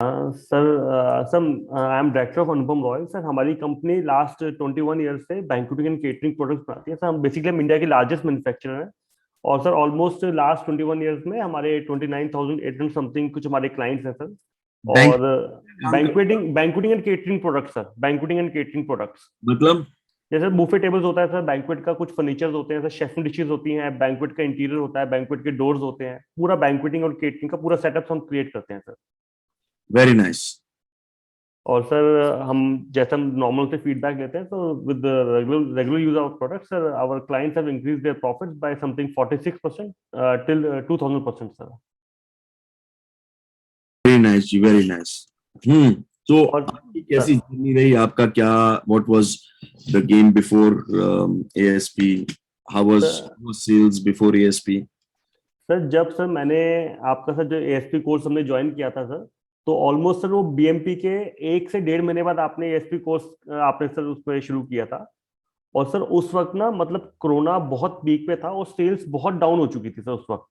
Sir I am director of Anupam Roy. Sir हमारी company last 21 years से बैंक्वेटिंग and catering products बनाती है। Sir हम बेसिकली हम इंडिया के लार्जेस्ट मैन्युफैक्चरर हैं। और सर ऑलमोस्ट लास्ट 21 ईयर्स में हमारे 29,800 समथिंग कुछ हमारे क्लाइंट्स हैं सर। बैंक और काम करते हैं? बैंक्वेटिंग and catering products sir, बैंक्वेटिंग and catering products. मतलब जैसे बुफे टेबल्स होता है सर, बैंक्वेट का कुछ फर्नीचर्स होते हैं सर, शेफ डिशेज होती हैं, बैंक्वेट का इंटीरियर होता है, बैंक्वेट के डोर्स होते हैं, पूरा बैंक्वेटिंग और केटरिंग का पूरा सेटअप हम क्रिएट करते हैं सर। Very nice. और सर हम जैसे हम नॉर्मल से फीडबैक लेते हैं तो with regular use of product sir our clients have increase their profits by something 46% till 2000% sir. Very nice जी, वेरी नाइस। तो और आपकी कैसी सर जर्नी रही? आपका क्या, what was the game before ASP? How was sir sales before ASP? Sir जब sir मैंने आपका सर जो एएसपी कोर्स हमने ज्वाइन किया था सर, तो ऑलमोस्ट सर वो बीएमपी के 1 से 1.5 महीने बाद आपने एएसपी कोर्स आपने सर उसमें शुरू किया था। और सर उस वक्त ना मतलब कोरोना बहुत पीक पे था और सेल्स बहुत डाउन हो चुकी थी सर उस वक्त।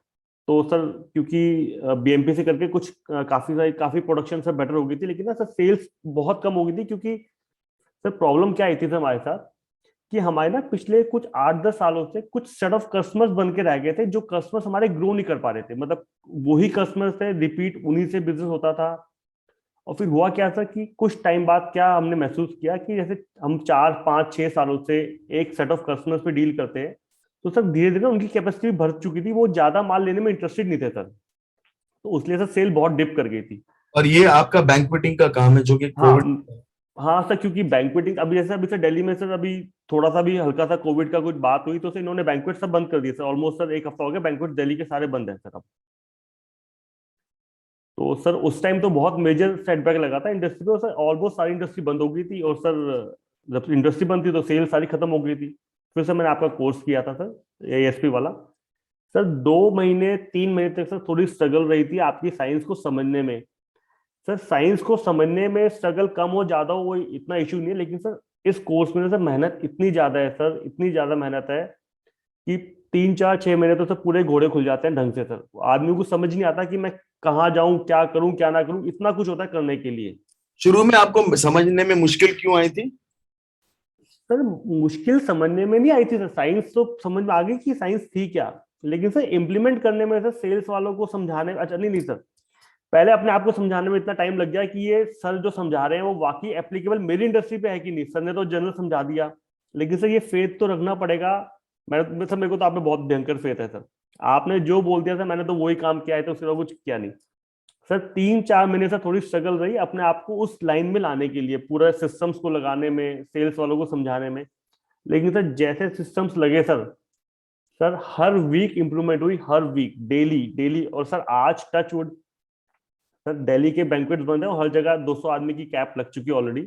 तो सर क्योंकि बीएमपी से करके कुछ काफी प्रोडक्शन सर बेटर हो गई थी, लेकिन ना सर सेल्स बहुत कम हो गई थी। क्योंकि सर प्रॉब्लम क्या आई थी सर हमारे साथ कि हमारे ना पिछले कुछ 8-10 सालों से कुछ सेट ऑफ कस्टमर्स बन के रह गए थे, जो कस्टमर्स हमारे ग्रो नहीं कर पा रहे थे। मतलब वही कस्टमर्स थे, रिपीट उन्हीं से बिजनेस होता था। और फिर हुआ क्या था कि कुछ टाइम बाद क्या हमने महसूस किया कि जैसे हम 4-5-6 सालों से एक सेट ऑफ कस्टमर्स पे डील करते हैं, तो सर धीरे धीरे उनकी कैपेसिटी भर चुकी थी, वो ज्यादा माल लेने में इंटरेस्टेड नहीं थे सर। तो उसलिए सर सेल बहुत डिप कर गई थी। और ये आपका बैंक्वेटिंग का काम है जो कि हाँ कोविड। हाँ सर, क्योंकि बैंक्वेटिंग अभी जैसे अभी सर दिल्ली में सर अभी थोड़ा सा भी हल्का सा कोविड का कुछ बात हुई तो सर इन्होंने बैंक्वेट सब बंद कर दिए सर। ऑलमोस्ट सर एक हफ्ता हो गया, बैंक्वेट दिल्ली के सारे बंद हैं सर अब। तो सर उस टाइम तो बहुत मेजर सेटबैक लगा था इंडस्ट्री पे। और सर ऑलमोस्ट सारी इंडस्ट्री बंद हो गई थी। और सर जब इंडस्ट्री बंद थी तो सेल सारी खत्म हो गई थी। फिर सर मैंने आपका कोर्स किया था सर एएसपी वाला। सर 2 महीने 3 महीने तक सर थोड़ी स्ट्रगल रही थी आपकी साइंस को समझने में। सर साइंस को समझने में स्ट्रगल कम हो ज्यादा हो वो इतना इशू नहीं है, लेकिन सर इस कोर्स में सर मेहनत इतनी ज्यादा है सर, इतनी ज्यादा मेहनत है कि 3-4-6 महीने तो सर पूरे घोड़े खुल जाते हैं ढंग से सर। आदमी को समझ नहीं आता कि मैं कहाँ जाऊं, क्या करूं क्या ना करूं, इतना कुछ होता है करने के लिए। शुरू में आपको समझने में मुश्किल क्यों आई थी? सर मुश्किल समझने में नहीं आई थी सर, साइंस तो समझ में आ गई कि साइंस थी क्या। लेकिन सर इम्प्लीमेंट करने में सर सेल्स वालों को समझाने में, अच्छा नहीं नहीं सर, पहले अपने आप को समझाने में इतना टाइम लग गया कि ये सर जो समझा रहे हैं वो वाकई एप्लीकेबल मेरी इंडस्ट्री पे है कि नहीं। सर ने तो जनरल समझा दिया, लेकिन सर ये फेथ तो रखना पड़ेगा। सर मेरे को तो आप पे बहुत भयंकर फेथ है सर। आपने जो बोल दिया था मैंने तो वही काम किया है, तो उसके कुछ किया नहीं। सर 3-4 महीने से थोड़ी स्ट्रगल रही अपने आप को उस लाइन में लाने के लिए, पूरा सिस्टम्स को लगाने में, सेल्स वालों को समझाने में। लेकिन सर जैसे सिस्टम्स लगे सर, सर हर वीक इंप्रूवमेंट हुई, हर वीक डेली डेली। और सर आज टच वुड सर दिल्ली के बैंक्वेट्स बंद है और हर जगह 200 आदमी की कैप लग चुकी है ऑलरेडी।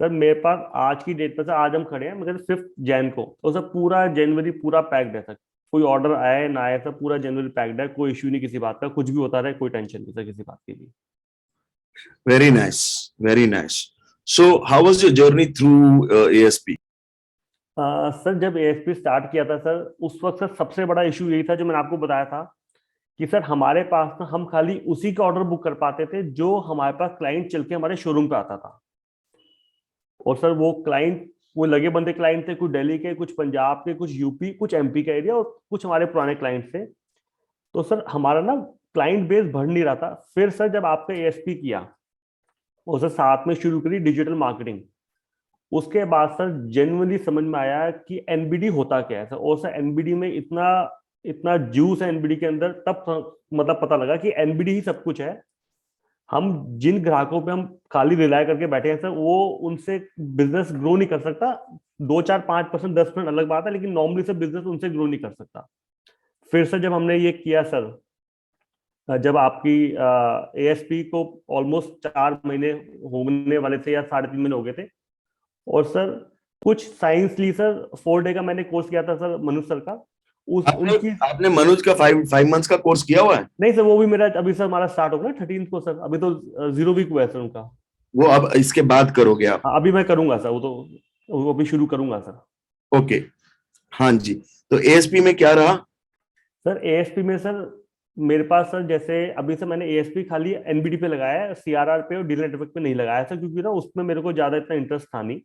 सर मेरे पास आज की डेट पर सर, आज हम खड़े हैं मतलब 5 जनवरी को, तो सर पूरा जनवरी पूरा पैक्ड है सर। कोई ऑर्डर आया ना आया सर, पूरा जनवरी पैक्ड है। कोई इश्यू नहीं किसी बात का, कुछ भी होता रहे कोई टेंशन नहीं सर किसी बात के लिए। Very nice, very nice. So how was your journey through ASP? Sir जब एएसपी स्टार्ट किया था सर, उस वक्त सर सबसे बड़ा इशू यही था जो मैंने आपको बताया था कि सर हमारे पास ना हम खाली उसी का ऑर्डर बुक कर पाते थे जो हमारे पास क्लाइंट चल के हमारे शोरूम पे आता था। और सर वो क्लाइंट, वो लगे बंदे क्लाइंट थे, कुछ दिल्ली के, कुछ पंजाब के, कुछ यूपी, कुछ एमपी का एरिया, और कुछ हमारे पुराने क्लाइंट थे। तो सर हमारा ना क्लाइंट बेस बढ़ नहीं रहा था। फिर सर जब आपने एएसपी किया और सर साथ में शुरू करी डिजिटल मार्केटिंग, उसके बाद सर जेन्युइनली समझ में आया कि एनबीडी होता क्या है सर। और सर एनबीडी में इतना इतना जूस है एनबीडी के अंदर, तब मतलब पता लगा कि एनबीडी ही सब कुछ है। हम जिन ग्राहकों पे हम खाली रिलाय करके बैठे हैं सर, वो उनसे बिजनेस ग्रो नहीं कर सकता। 2-4-5%, 10% अलग बात है, लेकिन नॉर्मली से बिजनेस उनसे ग्रो नहीं कर सकता। फिर से जब हमने ये किया सर, जब आपकी एएसपी को ऑलमोस्ट 4 महीने होने वाले थे या 3.5 महीने हो गए थे। और सर कुछ साइंस ली सर, 4 डे का मैंने कोर्स किया था सर मनुष्य सर का। उस आपने उनकी आपने मनोज का 5 मंथ्स का कोर्स किया हुआ है? नहीं सर, वो भी मेरा अभी सर हमारा स्टार्ट होगा ना 13 को सर, अभी तो 0 वीक हुआ है सर उनका। वो अब इसके बाद करोगे आप? हाँ अभी मैं करूंगा सर, वो तो वो अभी शुरू करूंगा सर। ओके। हाँ जी। तो एएसपी में क्या रहा? सर एएसपी में सर मेरे पास सर जैसे अभी से मैंने एएसपी खाली एनबीडी पे लगाया है, सीआरआर पे और डीलर नेटवर्क पे नहीं लगाया सर, क्योंकि ना उसमें मेरे को ज्यादा इतना इंटरेस्ट था नहीं।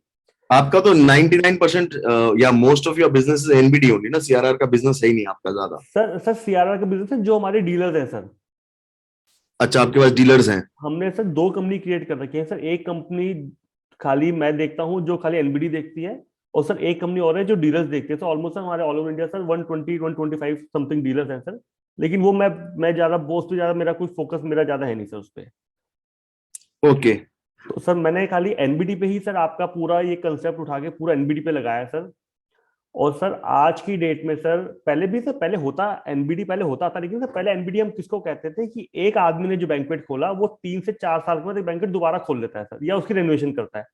आपका तो 99% या most of your business is NBD only ना, सीआरआर का बिजनेस है ही नहीं आपका ज्यादा। सर सर सीआरआर का बिजनेस है, जो हमारे डीलर्स हैं सर। अच्छा, आपके पास डीलर्स हैं। हमने सर दो कंपनी क्रिएट कर रखी है सर। एक कंपनी खाली मैं देखता हूँ जो खाली एनबीडी देखती है, और सर एक कंपनी और है जो डीलर्स देखती है। सर ऑलमोस्ट हमारे all over India sir 120 125 something dealers हैं सर। लेकिन वो मैं ज्यादा वो, उस पे ज्यादा मेरा कोई फोकस मेरा ज्यादा है नहीं सर उस पे। ओके। तो सर मैंने खाली एनबीडी पे ही सर आपका पूरा ये कंसेप्ट उठा के पूरा एनबीडी पे लगाया सर। और सर आज की डेट में सर, पहले भी सर पहले होता एनबीडी पहले होता था, लेकिन सर पहले एनबीडी हम किसको कहते थे कि एक आदमी ने जो बैंकवेट खोला वो 3 से 4 साल के बाद एक बैंकवेट दोबारा खोल लेता है सर, या उसकी रेनोवेशन करता है।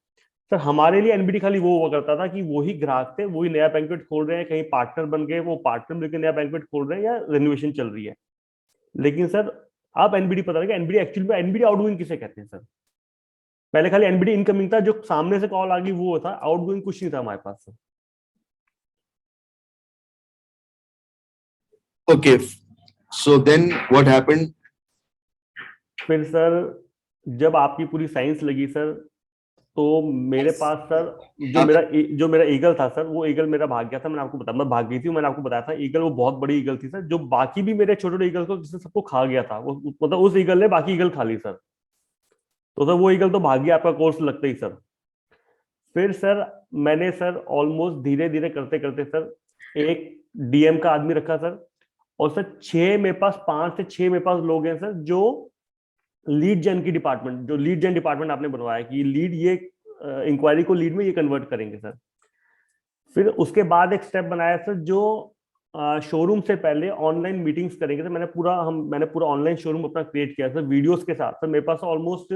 सर हमारे लिए एनबीडी खाली वो हुआ करता था कि वही ग्राहक थे, वही नया बैंकवेट खोल रहे हैं, कहीं पार्टनर बन गए, वो पार्टनर मिलकर नया बैंकवेट खोल रहे हैं या रेनोवेशन चल रही है। लेकिन सर अब एनबीडी पता लगा, एनबीडी एक्चुअली में एनबीडी आउटगोइंग किसे कहते हैं सर। पहले खाली एनबीडी इनकमिंग था, जो सामने से कॉल आ गई वो था, आउटगोइंग कुछ नहीं था हमारे पास sir. Okay, so then what happened? फिर सर जब आपकी पूरी साइंस लगी सर, तो मेरे पास सर आप जो मेरा ईगल था सर, वो ईगल मेरा भाग गया था। मैंने आपको बताया, मैं भाग गई थी, मैंने आपको बताया था ईगल वो बहुत बड़ी ईगल थी सर, जो बाकी भी मेरे छोटे छोटे ईगल को जिसने सबको खा गया था, वो मतलब उस ईगल ने बाकी ईगल खा ली सर। तो सर वो ईगल तो भाग गया आपका कोर्स लगते ही सर। फिर सर मैंने सर ऑलमोस्ट धीरे धीरे करते करते सर एक डीएम का आदमी रखा सर। और सर 5 से 6 मेरे पास लोग हैं सर, जो लीड जेन की डिपार्टमेंट, जो लीड जेन डिपार्टमेंट आपने बनवाया कि लीड ये इंक्वायरी को लीड में ये कन्वर्ट करेंगे सर। फिर उसके बाद एक स्टेप बनाया सर, जो शोरूम से पहले ऑनलाइन मीटिंग्स करेंगे सर। मैंने पूरा ऑनलाइन शोरूम अपना क्रिएट किया सर, वीडियोस के साथ सर। मेरे पास ऑलमोस्ट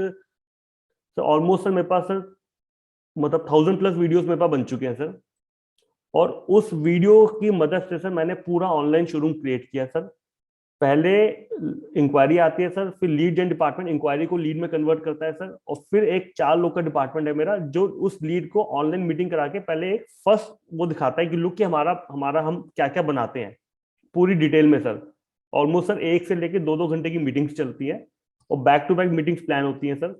सर मेरे पास सर मतलब 1000+ वीडियोस मेरे पास बन चुके हैं सर। और उस वीडियो की मदद से सर मैंने पूरा ऑनलाइन शोरूम क्रिएट किया सर। पहले इंक्वायरी आती है सर, फिर लीड जेन डिपार्टमेंट इंक्वायरी को लीड में कन्वर्ट करता है सर, और फिर एक 4 लोग का डिपार्टमेंट है मेरा, जो उस लीड को ऑनलाइन मीटिंग करा के पहले एक फर्स्ट वो दिखाता है कि लुक कि हमारा हमारा हम क्या क्या बनाते हैं पूरी डिटेल में सर। ऑलमोस्ट सर 1 से लेके 2-2 घंटे की मीटिंग्स चलती है, और back to back meetings plan होती हैं सर।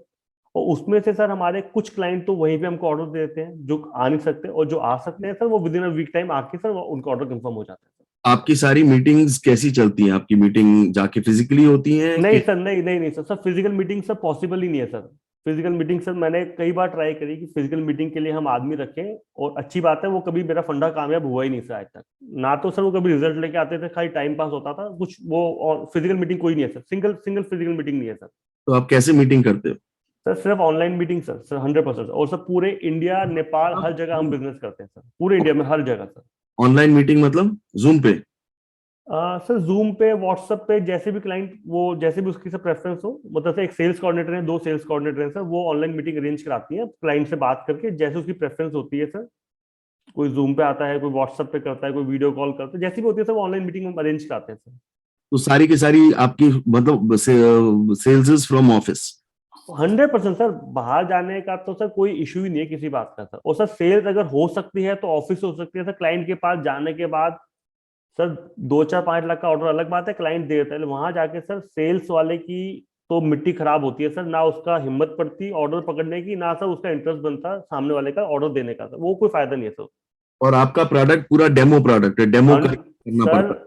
और उसमें से सर हमारे कुछ क्लाइंट तो वहीं पे हमको ऑर्डर दे देते हैं, जो आ नहीं सकते, और जो आ सकते हैं सर वो within a week time आके सर उनका ऑर्डर कंफर्म हो जाता है। आपकी सारी मीटिंग्स कैसी चलती हैं? आपकी मीटिंग जाके फिजिकली होती हैं नहीं कि? सर, नहीं नहीं नहीं sir, physical meeting sir possible ही नहीं है सर। फिजिकल मीटिंग सर मैंने कई बार ट्राई करी कि फिजिकल मीटिंग के लिए हम आदमी रखें, और अच्छी बात है वो कभी मेरा फंडा कामयाब हुआ ही नहीं सर आज तक। ना तो सर वो कभी रिजल्ट लेके आते थे, खाली टाइम पास होता था कुछ वो, और फिजिकल मीटिंग कोई नहीं है sir, single single physical meeting नहीं है सर। तो आप कैसे मीटिंग करते सर सिर्फ ऑनलाइन मीटिंग सर, 100%। और सर पूरे इंडिया नेपाल हर जगह हम हो? बिजनेस करते हैं सर, पूरे इंडिया में हर जगह सर। ऑनलाइन मीटिंग मतलब जूम पे? सर जूम पे, व्हाट्सएप पे, जैसे भी क्लाइंट वो, जैसे भी उसकी सब प्रेफरेंस हो। मतलब से एक सेल्स कोऑर्डिनेटर है, 2 सेल्स कोऑर्डिनेटर हैं सर, वो ऑनलाइन मीटिंग अरेंज कराती है क्लाइंट से बात करके, जैसे उसकी प्रेफरेंस होती है सर। कोई जूम पे आता है, कोई व्हाट्सएप पे करता है, कोई वीडियो कॉल करता है, जैसी भी होती है सर वो ऑनलाइन मीटिंग हम अरेंज कराते हैं सर। तो सारी की सारी आपकी मतलब sales is from office? 100% sir, बाहर जाने का तो सर कोई इशू ही नहीं है किसी बात का सर। और सर सेल्स अगर हो सकती है तो ऑफिस हो सकती है सर, क्लाइंट के पास जाने के बाद सर 2-4-5 लाख का ऑर्डर अलग बात है, क्लाइंट दे देता है, वहां जाके सर सेल्स वाले की तो मिट्टी खराब होती है सर, ना उसका हिम्मत पड़ती ऑर्डर पकड़ने की, ना सर उसका इंटरेस्ट बनता सामने वाले का ऑर्डर देने का सर, वो कोई फायदा नहीं है सर। और आपका प्रोडक्ट पूरा डेमो प्रोडक्ट है, डेमो हन करना सर पड़ता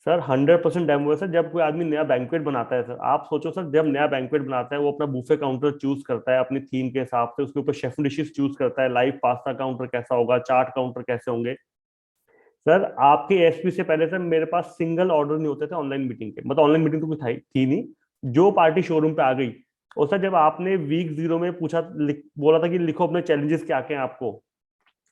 सर 100% डेमो है सर। जब कोई आदमी नया बैंक्वेट बनाता है सर, आप सोचो सर, जब नया बैंक्वेट बनाता है वो अपना बुफे काउंटर चूज करता है अपनी थीम के हिसाब से, उसके ऊपर शेफ डिशेस चूज करता है, लाइव पास्ता काउंटर कैसा होगा, चाट काउंटर कैसे होंगे। सर आपके एसपी से पहले सर मेरे पास सिंगल ऑर्डर नहीं होते थे ऑनलाइन मीटिंग के, मतलब ऑनलाइन मीटिंग तो कुछ थी नहीं। जो पार्टी शोरूम पे आ गई, और सर जब आपने वीक 0 में पूछा, बोला था कि लिखो अपने चैलेंजेस क्या क्या हैं आपको,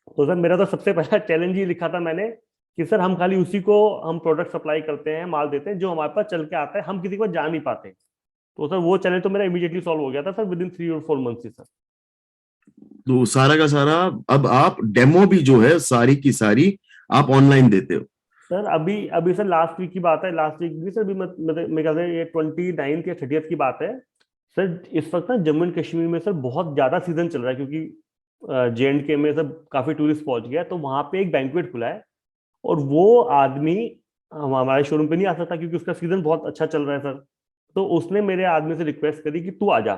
तो सर मेरा तो सबसे पहला चैलेंज ही लिखा था मैंने कि सर हम खाली उसी को हम प्रोडक्ट सप्लाई करते हैं, माल देते हैं जो हमारे पास चल के आता है, हम किसी को जा नहीं पाते। तो सर वो चैलेंज तो मेरा इमीडिएटली सॉल्व हो गया था सर, विद इन 3 और 4 मंथ्स ही सर। तो सारा का सारा अब आप डेमो भी जो है सारी की सारी आप ऑनलाइन देते हो? सर अभी अभी सर लास्ट वीक की बात है, लास्ट वीक भी सर, अभी मतलब मेरे ख्याल से ये 29 या 30 की बात है सर। इस वक्त ना जम्मू एंड कश्मीर में सर बहुत ज्यादा सीजन चल रहा है, क्योंकि JNK में सब काफी टूरिस्ट पहुंच गया है, तो वहां पे एक बैंक्वेट खुला है। और वो आदमी हम हमारे शोरूम पे नहीं आ सकता क्योंकि उसका सीजन बहुत अच्छा चल रहा है सर। तो उसने मेरे आदमी से रिक्वेस्ट करी कि तू आ जा।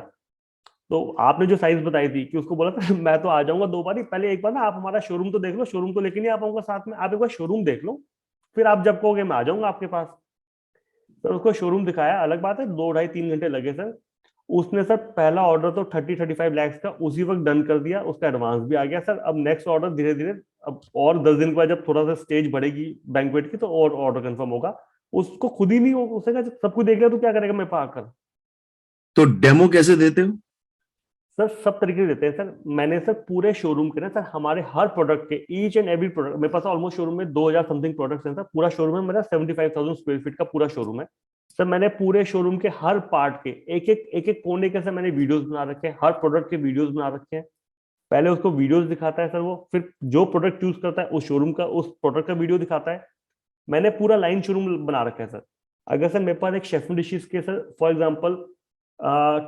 तो आपने जो साइज बताई थी कि उसको बोला था मैं तो आ जाऊंगा 2 बार ही, पहले एक बार ना आप हमारा शोरूम तो देख लो, शोरूम तो लेके नहीं आ पाऊंगा साथ में, आप एक बार शोरूम देख लो, फिर आप जब कहोगे मैं आ जाऊंगा आपके पास। सर उसको शोरूम दिखाया, अलग बात है 2 ढाई 3 घंटे लगे सर। उसने सर पहला ऑर्डर तो 30-35 लाख का उसी वक्त डन कर दिया, उसका एडवांस भी आ गया सर। अब नेक्स्ट ऑर्डर धीरे धीरे, अब और 10 दिन के बाद जब थोड़ा सा स्टेज बढ़ेगी बैंक्वेट की तो और ऑर्डर कंफर्म होगा। उसको खुद ही नहीं हो, उसने कहा सब कुछ देख लिया तो क्या करेगा मेरे पास आकर। तो डेमो कैसे देते हो? सर सब तरीके देते हैं सर। मैंने सर पूरे शोरूम के ना सर, हमारे हर प्रोडक्ट के ईच एंड एवरी प्रोडक्ट मेरे पास ऑलमोस्ट शोरूम में 2000 समथिंग प्रोडक्ट्स हैं सर। पूरा शोरूम है मेरा 75,000 स्क्वायर फीट का पूरा शोरूम है सर। मैंने पूरे शोरूम के हर पार्ट के एक एक कोने के सर मैंने वीडियोस बना रखे हैं, हर प्रोडक्ट के वीडियोस बना रखे हैं। पहले उसको वीडियोस दिखाता है सर वो, फिर जो प्रोडक्ट चूज करता है उस शोरूम का उस प्रोडक्ट का वीडियो दिखाता है। मैंने पूरा लाइन शोरूम बना रखा है सर। अगर सर मेरे पास एक शेफ डिशेस के सर फॉर एग्जांपल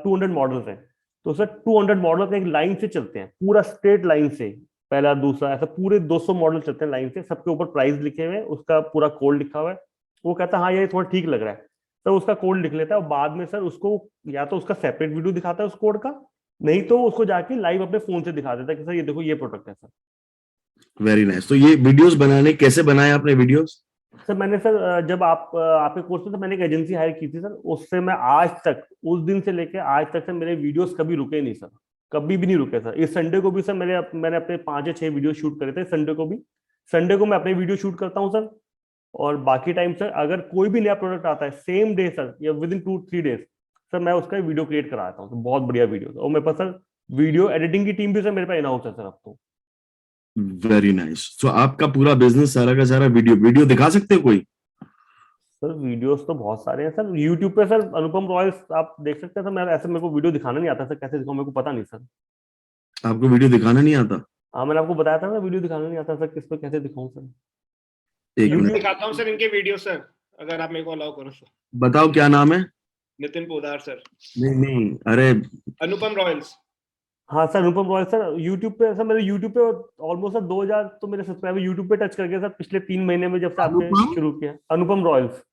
200 मॉडल्स हैं, तो सर 200 मॉडल्स एक लाइन से चलते हैं, पूरा स्ट्रेट लाइन से, पहला दूसरा ऐसा पूरे 200 मॉडल चलते हैं लाइन से, सबके ऊपर प्राइस लिखे हुए हैं, उसका पूरा कोड लिखा हुआ है। वो कहता है हाँ ये थोड़ा ठीक लग रहा है, तो उसका कोड लिख लेता है और बाद में सर उसको या तो उसका सेपरेट वीडियो दिखाता है उस कोड का, नहीं तो उसको जाके लाइव अपने फोन से दिखा देता है कि सर ये देखो ये प्रोडक्ट है सर। Very nice. तो ये वीडियोस बनाने कैसे बनाए आपने वीडियोस? सर मैंने सर जब आपके कोर्स में तो मैंने एक एजेंसी हायर की थी सर, उससे मैं आज तक उस दिन से लेके आज तक से मेरे वीडियोस कभी रुके नहीं सर, कभी भी नहीं रुके सर। इस संडे को भी सर मैंने अपने 5 या 6 वीडियो शूट करे थे संडे को भी। संडे को मैं अपने वीडियो शूट करता हूँ सर। और बाकी टाइम सर अगर कोई भी नया प्रोडक्ट आता है सेम डे सर या विद इन 2-3 डेज सर मैं उसका वीडियो क्रिएट कराता हूँ तो बहुत बढ़िया वीडियो। और मेरे पास सर वीडियो एडिटिंग की टीम भी सर मेरे पास इन हाउस है सर अब तो। Very nice. तो आपका पूरा बिजनेस सारा का सारा वीडियो वीडियो दिखा सकते हो कोई? सर वीडियोस तो बहुत सारे हैं सर यूट्यूब पे सर, अनुपम रॉयल्स आप देख सकते हैं सर। मैं ऐसे मेरे को वीडियो दिखाना नहीं आता सर, कैसे दिखाऊं मेरे को पता नहीं सर। आपको वीडियो दिखाना नहीं आता? हाँ मैंने आपको बताया था ना वीडियो दिखाना नहीं आता सर, किस पे कैसे दिखाऊं सर। एक मैं मिनट, यूट्यूब। दिखाता हूँ सर इनके वीडियो सर, अगर आप मेरे को अलाउ करो सर। बताओ क्या नाम है? नितिन पोदार सर। नहीं नहीं, अरे अनुपम रॉयल्स। हाँ सर अनुपम रॉयल्स सर यूट्यूब पे सर, मेरे यूट्यूब पे ऑलमोस्ट सर 2000 तो मेरे सब्सक्राइबर यूट्यूब पे टच कर गए सर पिछले 3 महीने में जब से आपने अनुपम शुरू किया। अनुपम रॉयल्स।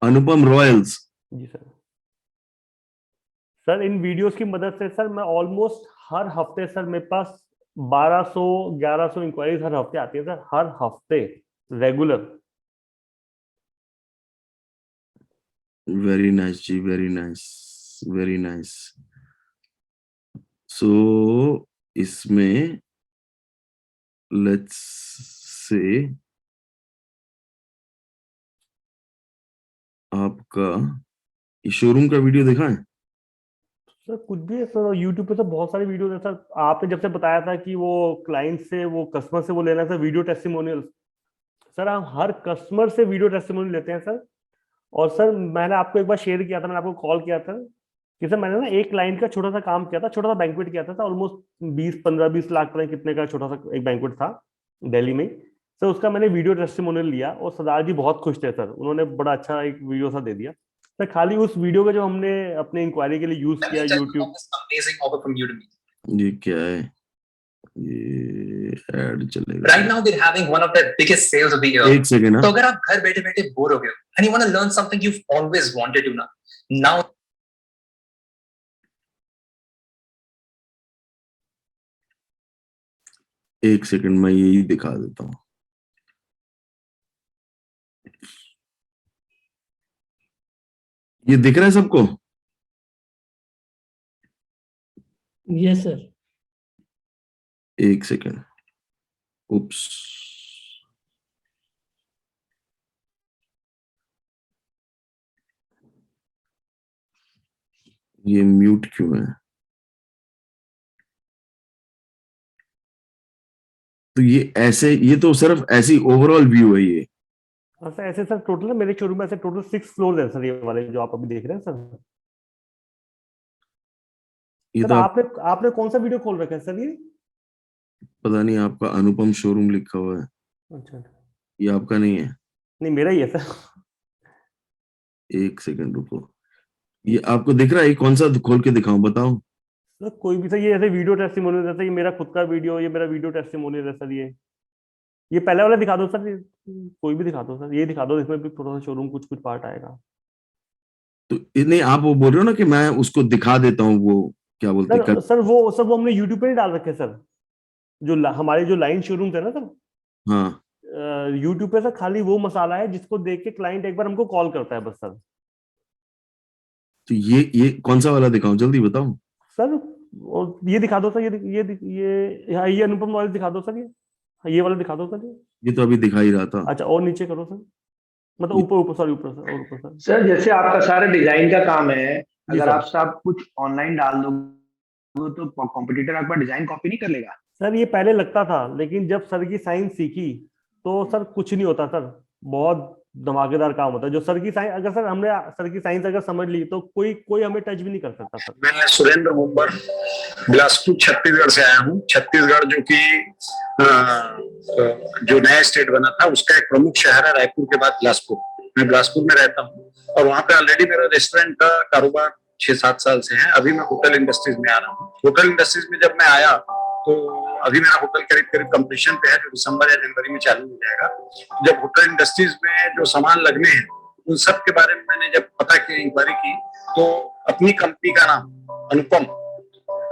अनुपम रॉयल्स। जी सर। सर इन वीडियोस की मदद से सर मैं ऑलमोस्ट हर हफ्ते सर मेरे पास 1200-1100 इंक्वायरीज हर हफ्ते आती है सर, हर हफ्ते रेगुलर। वेरी नाइस जी, वेरी नाइस, वेरी नाइस। सो इसमें लेट्स से आपका शोरूम का वीडियो दिखा है? सर कुछ भी है सर यूट्यूब पे तो बहुत सारे वीडियोस हैं सर। आपने जब से बताया था कि वो क्लाइंट से वो कस्टमर से वो लेना है सर वीडियो टेस्टिमोनियल, सर हम हर कस्टमर से वीडियो टेस्टिमोनियल लेते हैं सर। और सर मैंने आपको एक बार शेयर किया था, मैंने आपको कॉल किया था कि सर मैंने ना एक क्लाइंट का छोटा सा काम किया था, छोटा सा बैंक्वेट किया था ऑलमोस्ट 20-15-20 लाख पता नहीं कितने का छोटा सा एक बैंक्वेट था दिल्ली में। सर उसका मैंने वीडियो टेस्टिमोनियल लिया और सरदार जी बहुत खुश थे सर, उन्होंने बड़ा अच्छा एक वीडियो सा दे दिया सर। खाली उस वीडियो का जो हमने अपने इंक्वायरी के लिए यूज किया यूट्यूब। ये क्या है? ये ऐड चलेगा? Right now they're having one of the biggest sales of the year. एक सेकेंड। तो अगर आप घर बैठे बैठे बोर हो गए हो and you want to learn something you've always wanted to know, now एक सेकंड, मैं यही दिखा देता हूँ। ये दिख रहा है सबको? Yes sir. एक सेकंड, उप्स, ये म्यूट क्यों है? तो ये ऐसे, ये तो सिर्फ ऐसी ओवरऑल व्यू है ये। हाँ सर ऐसे सर टोटल मेरे शोरूम में ऐसे टोटल 6 फ्लोर है सर, ये वाले जो आप अभी देख रहे हैं सर। ये सर तो आपने आपने कौन सा वीडियो खोल रखा है सर ये? पता नहीं, आपका अनुपम शोरूम लिखा हुआ है, अच्छा ये आपका नहीं है। नहीं मेरा ही है सर। एक सेकंड रुको, ये आपको दिख रहा है? ये कौन सा खोल के दिखाऊं, बताओ? सर कोई भी सर, ये ऐसे वीडियो टेस्टिमोनियल, जैसे ये मेरा खुद का वीडियो, ये मेरा वीडियो टेस्टिमोनियल है सर ये। ये पहले वाला दिखा दो सर, कोई भी दिखा दो सर, ये दिखा दो, इसमें भी थोड़ा सा शोरूम कुछ कुछ पार्ट आएगा। तो नहीं, आप वो बोल रहे हो ना कि मैं उसको दिखा देता हूँ, वो क्या बोलते हैं, सर वो हमने यूट्यूब पे नहीं डाल रखे सर, जो हमारे जो लाइन शोरूम थे ना सर, हाँ, यूट्यूब पे सर खाली वो मसाला है जिसको देख के क्लाइंट एक बार हमको कॉल करता है बस सर। तो ये कौन सा वाला दिखाऊं, जल्दी बताओ। सर ये दिखा दो सर, ये अनुपम रॉयल दिखा दो सर, ये वाला दिखा दो सर ये। ये तो अभी दिखा ही रहा था। अच्छा और नीचे करो सर, मतलब ये- ऊपर ऊपर सॉरी, ऊपर सर, और ऊपर सर। सर जैसे आपका सारा डिजाइन का काम है, जी अगर सर। आप सब कुछ ऑनलाइन डाल दोगे तो कॉम्पिटिटर आपका डिजाइन कॉपी नहीं कर लेगा? सर ये पहले लगता था, लेकिन जब सर की साइंस सीखी तो सर कुछ नहीं होता सर, बहुत धमाकेदार काम होता है। जो सर की साइंस, अगर सर हमने सर की साइंस अगर समझ ली तो कोई कोई हमें टच भी नहीं कर सकता सर। मैं सुरेंद्र मुंबर बिलासपुर छत्तीसगढ़ से आया हूँ। छत्तीसगढ़ जो कि जो नया स्टेट बना था उसका एक प्रमुख शहर है रायपुर के बाद बिलासपुर। मैं बिलासपुर में रहता हूँ और वहाँ पे ऑलरेडी मेरा रेस्टोरेंट का कारोबार 6-7 साल से है। अभी मैं होटल इंडस्ट्रीज में आ रहा हूँ। होटल इंडस्ट्रीज में जब मैं आया तो अभी मेरा होटल करीब करीब कंप्लीशन पे है, जो दिसंबर या जनवरी में चालू हो जाएगा। जब होटल इंडस्ट्रीज में जो सामान लगने हैं उन सब के बारे में मैंने जब पता की, इंक्वायरी की, तो अपनी कंपनी का नाम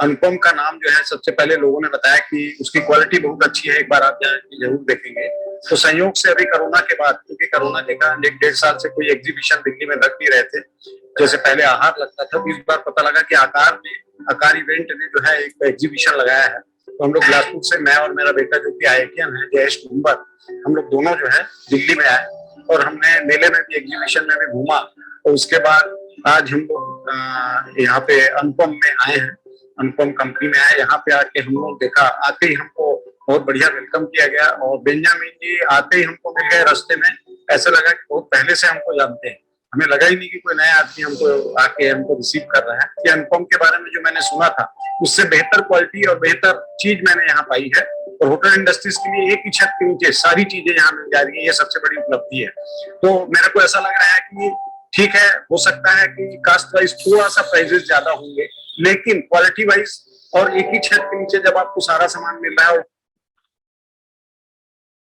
अनुपम का नाम जो है सबसे पहले लोगों ने बताया कि उसकी क्वालिटी बहुत अच्छी है, एक बार आप जरूर देखेंगे। तो संयोग से अभी कोरोना के बाद, क्योंकि कोरोना के कारण 1-1.5 साल से कोई एग्जीबिशन दिल्ली में लग नहीं रहे थे, जैसे पहले आहार लगता था, तो इस बार पता लगा कि आकार इवेंट ने जो है एक एग्जीबिशन लगाया है। तो हम लोग बिलासपुर से, मैं और मेरा बेटा जो कि आईआईटीएन है जयेश कुंबर, हम लोग दोनों जो है दिल्ली में आए और हमने मेले में भी, एग्जीबिशन में भी घूमा। और उसके बाद आज हम लोग यहाँ पे अनुपम में आए हैं, अनुपम कंपनी में आए। यहाँ पे आके हम लोग देखा, आते ही हमको बहुत बढ़िया वेलकम किया गया और बेंजामिन जी आते ही हमको मिल गए रास्ते में। ऐसा लगा कि बहुत पहले से हमको जानते हैं, हमें लगा ही नहीं कि कोई नया आदमी हमको आके हमको रिसीव कर रहा है। कि अनुपम के बारे में जो मैंने सुना था उससे बेहतर क्वालिटी और बेहतर चीज मैंने यहाँ पाई है। और होटल इंडस्ट्रीज के लिए एक ही छत के नीचे सारी चीजें यहाँ मिल जा रही है, ये सबसे बड़ी उपलब्धि है। तो मेरे को ऐसा लग रहा है कि ठीक है, हो सकता है कि कास्ट वाइज थोड़ा सा प्राइजेस ज्यादा होंगे, लेकिन क्वालिटी वाइज और एक ही छत के नीचे जब आपको सारा सामान मिल रहा है।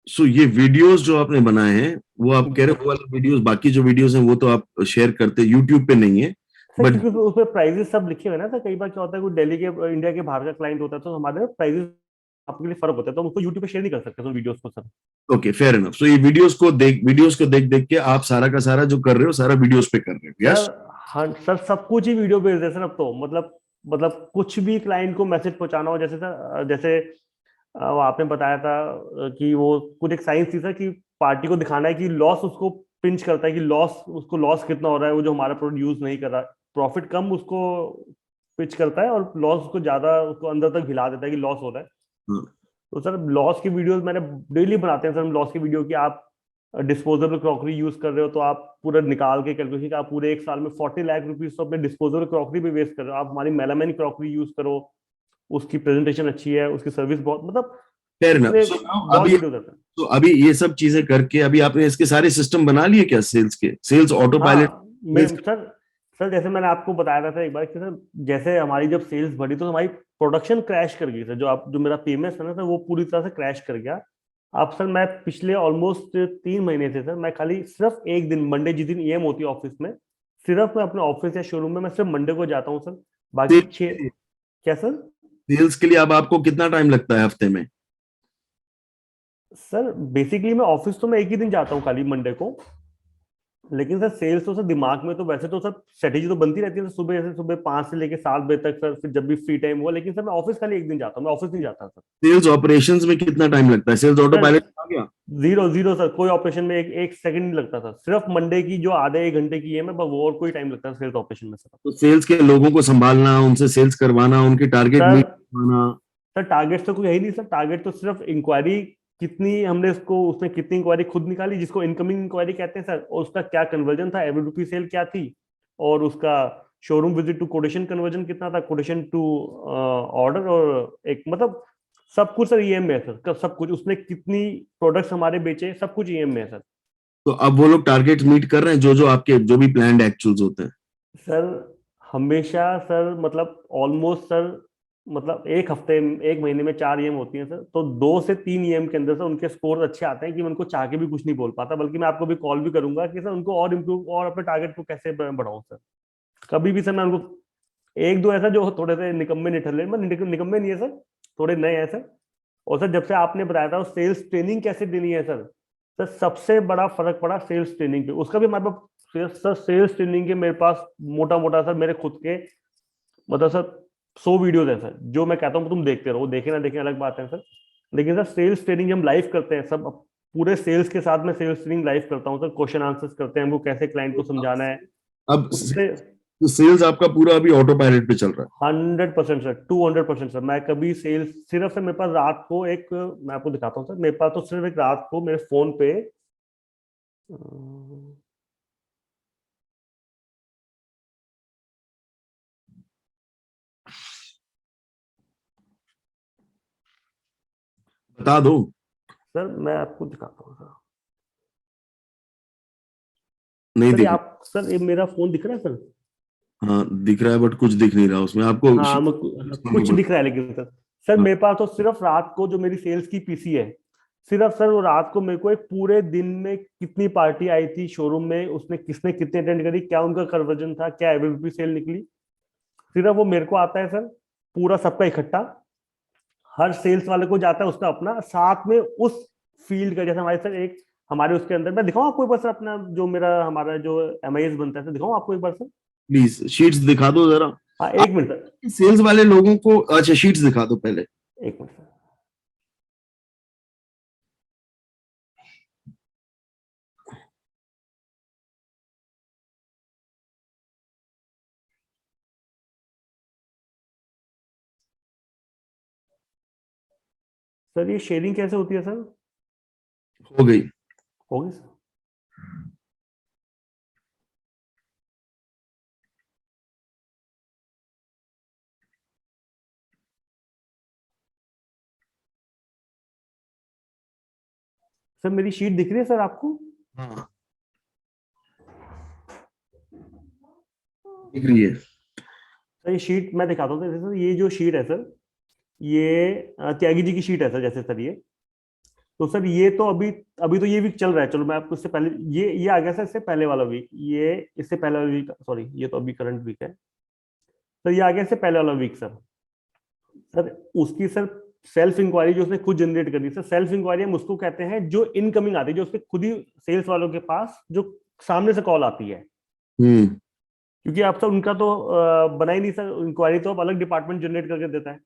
सो ये वीडियोस जो आपने बनाए हैं वो आप कह रहे हो, वो वाले वीडियोस, बाकी जो वीडियोस हैं वो तो आप शेयर करते यूट्यूब पे नहीं है, बट उसमें प्राइजेस सब लिखे हुए ना सर। कई बार क्या होता है, कोई दिल्ली के, इंडिया के बाहर का क्लाइंट होता है तो हमारे प्राइजेस आपके लिए फर्क होता है, तो हम उसको यूट्यूब पे शेयर नहीं कर सकते तो वीडियोस को sir. Okay, fair enough. So ये वीडियोस को देख के आप सारा का सारा जो कर रहे हो सारा वीडियोस पे कर रहे हो? यस हाँ सर, सब कुछ ही वीडियो भेज दे सर अब तो। मतलब कुछ भी क्लाइंट को मैसेज पहुंचाना हो, जैसे सर, जैसे वो आपने बताया था कि वो कुछ एक साइंस थी सर, कि पार्टी को दिखाना है कि लॉस उसको पिंच करता है, कि उसको लॉस कितना हो रहा है, वो जो हमारा प्रोडक्ट यूज नहीं कर रहा, प्रॉफिट कम उसको पिच करता है और लॉस उसको ज्यादा, उसको अंदर तक हिला देता है कि लॉस हो रहा है। तो सर लॉस की वीडियोस मैंने डेली बनाते हैं सर हम लॉस की वीडियो, की आप डिस्पोजेबल क्रॉकरी यूज कर रहे हो तो आप पूरा निकाल के कैलकुलेशन कि आप पूरे एक साल में 40 लाख रुपीज तो अपने डिस्पोजेबल क्रॉकरी पे वेस्ट कर रहे हो। आप हमारी मेलामाइन क्रॉकरी यूज करो, उसकी प्रेजेंटेशन अच्छी है, उसकी सर्विस बहुत, मतलब फेयर इनफ। तो अभी ये सब चीजें करके अभी आपने इसके सारे सिस्टम बना लिए क्या, सेल्स ऑटो पायलट? सर जैसे मैंने आपको बताया था एक बार कि सर जैसे हमारी जब सेल्स बढ़ी तो हमारी प्रोडक्शन क्रैश कर गई सर। जो मेरा पेमेंट है ना सर, वो पूरी तरह से क्रैश कर गया। अब सर मैं पिछले ऑलमोस्ट 3 महीने से सर, मैं खाली सिर्फ एक दिन, मंडे जिस दिन ईएम होती है ऑफिस में, सिर्फ मैं अपने ऑफिस या शोरूम में मैं सिर्फ मंडे को जाता हूँ सर। बाकी 6 क्या सर? सेल्स के लिए अब आपको कितना टाइम लगता है हफ्ते में? सर बेसिकली मैं ऑफिस तो मैं एक ही दिन जाता हूँ खाली मंडे को, लेकिन सर सेल्स तो सर दिमाग में तो वैसे तो सर स्ट्रेटेजी तो बनती रहती है सुबह 5 से लेके 7 बजे तक सर, फिर जब भी फ्री टाइम हुआ। लेकिन सर मैं ऑफिस खाली एक दिन जाता हूँ, मैं ऑफिस नहीं जाता सर। सेल्स ऑपरेशंस में कितना टाइम लगता है? सेल्स ऑटो पायलट आ गया? जीरो सर, कोई ऑपरेशन में एक सेकंड नहीं लगता सर। सिर्फ मंडे की जो आधे 1 घंटे की है मैं, वो और कोई टाइम लगता है सेल्स ऑपरेशन में सर। तो सेल्स के लोगों को संभालना, उनसे सेल्स करवाना, उनकी टारगेट मीट करवाना। सर टारगेट तो कोई है ही नहीं सर। टारगेट तो सिर्फ इंक्वायरी कितनी हमने उसमें कितनी इंक्वायरी खुद निकाली, जिसको इनकमिंग इंक्वायरी कहते हैं सर, और उसका क्या कन्वर्जन था, एवरी रुपी सेल क्या थी, और उसका showroom visit to quotation conversion कितना था, कोटेशन टू ऑर्डर, और एक मतलब सब कुछ सर ईएम में है सर। सब कुछ उसने कितनी प्रोडक्ट्स हमारे बेचे, सब कुछ ईएम में है सर। तो अब वो लोग टारगेट मीट कर रहे हैं, जो आपके जो भी प्लान्ड एक्चुअल्स होते हैं? सर हमेशा सर, मतलब ऑलमोस्ट सर मतलब एक हफ्ते एक महीने में 4 ईएम होती हैं सर, तो 2 से 3 ईएम के अंदर सर उनके स्कोर अच्छे आते हैं कि मैं उनको चाह के भी कुछ नहीं बोल पाता, बल्कि मैं आपको भी कॉल भी करूंगा कि सर उनको और इम्प्रूव और अपने टारगेट को कैसे बढ़ाऊं सर। कभी भी सर मैं उनको, एक दो ऐसा जो थोड़े से निकम्मे निठल्ले, मतलब निकम्मे नहीं है सर, थोड़े नए हैं सर। और सर जब से आपने बताया था सेल्स ट्रेनिंग कैसे देनी है सर, सर सबसे बड़ा फर्क पड़ा सेल्स ट्रेनिंग पे। उसका भी हमारे पास सर सेल्स ट्रेनिंग के मेरे पास मोटा मोटा सर मेरे खुद के मतलब सर 100 वीडियोस है सर, जो मैं कहता हूँ तुम देखते रहो, देखे ना देखे अलग बात है सर। लेकिन सर सेल्स ट्रेनिंग हम लाइव करते हैं सब, पूरे सेल्स के साथ में सेल्स ट्रेनिंग लाइव करता हूँ सर, क्वेश्चन आंसर्स करते हैं, हमको कैसे क्लाइंट को समझाना है। अब उससे सेल्स आपका पूरा अभी ऑटो पायलट पे चल रहा है? 100% सर, 200% सर। मैं कभी सेल्स सिर्फ सर मेरे पास रात को एक, मैं आपको दिखाता हूँ सर, मेरे पास तो सिर्फ एक रात को मेरे फोन पे बता दो सर, मैं आपको दिखाता हूँ सर। नहीं सर ये दिख आप सर, ये मेरा फोन दिख रहा है सर? हाँ दिख रहा है, बट कुछ दिख नहीं रहा उसमें आपको। हाँ कुछ दिख रहा है, लेकिन सर सर हाँ। मेरे पास तो सिर्फ रात को जो मेरी सेल्स की पीसी है, सिर्फ सर वो रात को मेरे को एक पूरे दिन में कितनी पार्टी आई थी शोरूम में, उसने किसने कितने अटेंड करी, क्या उनका कन्वर्जन था, क्या एवरेज सेल निकली, सिर्फ वो मेरे को आता है सर, पूरा सबका इकट्ठा। हर सेल्स वाले को जाता है उसका अपना, साथ में उस फील्ड का, जैसे हमारे सर एक हमारे उसके अंदर, मैं दिखाऊं आपको एक बार सर अपना जो मेरा हमारा जो एमआईएस बनता है सर, दिखाऊं आपको एक बार सर? प्लीज शीट्स दिखा दो जरा। हाँ एक मिनट सर, सेल्स वाले लोगों को अच्छा शीट्स दिखा दो पहले। एक मिनट सर। सर ये शेयरिंग कैसे होती है सर? हो गई। होगी सर। सर मेरी शीट दिख रही है सर आपको? हाँ दिख रही है। सर ये शीट मैं दिखाता हूँ सर, ये जो शीट है सर, ये त्यागी जी की शीट है सर, जैसे सर ये, तो सर ये तो अभी अभी तो ये वीक चल रहा है, चलो मैं आपको इससे पहले ये आ गया सर, इससे पहले वाला वीक, ये इससे पहले वाला वीक, सॉरी ये तो अभी करंट वीक है सर, ये आ गया इससे पहले वाला वीक सर। सर उसकी सर सेल्फ इंक्वायरी जो उसने खुद जनरेट करनी, सर सेल्फ इंक्वायरी हम उसको कहते हैं जो इनकमिंग आती है, जो उसके खुद ही सेल्स वालों के पास जो सामने से कॉल आती है। क्योंकि आप सर उनका तो बना ही नहीं सर, इंक्वायरी तो अब अलग डिपार्टमेंट जनरेट करके देता है।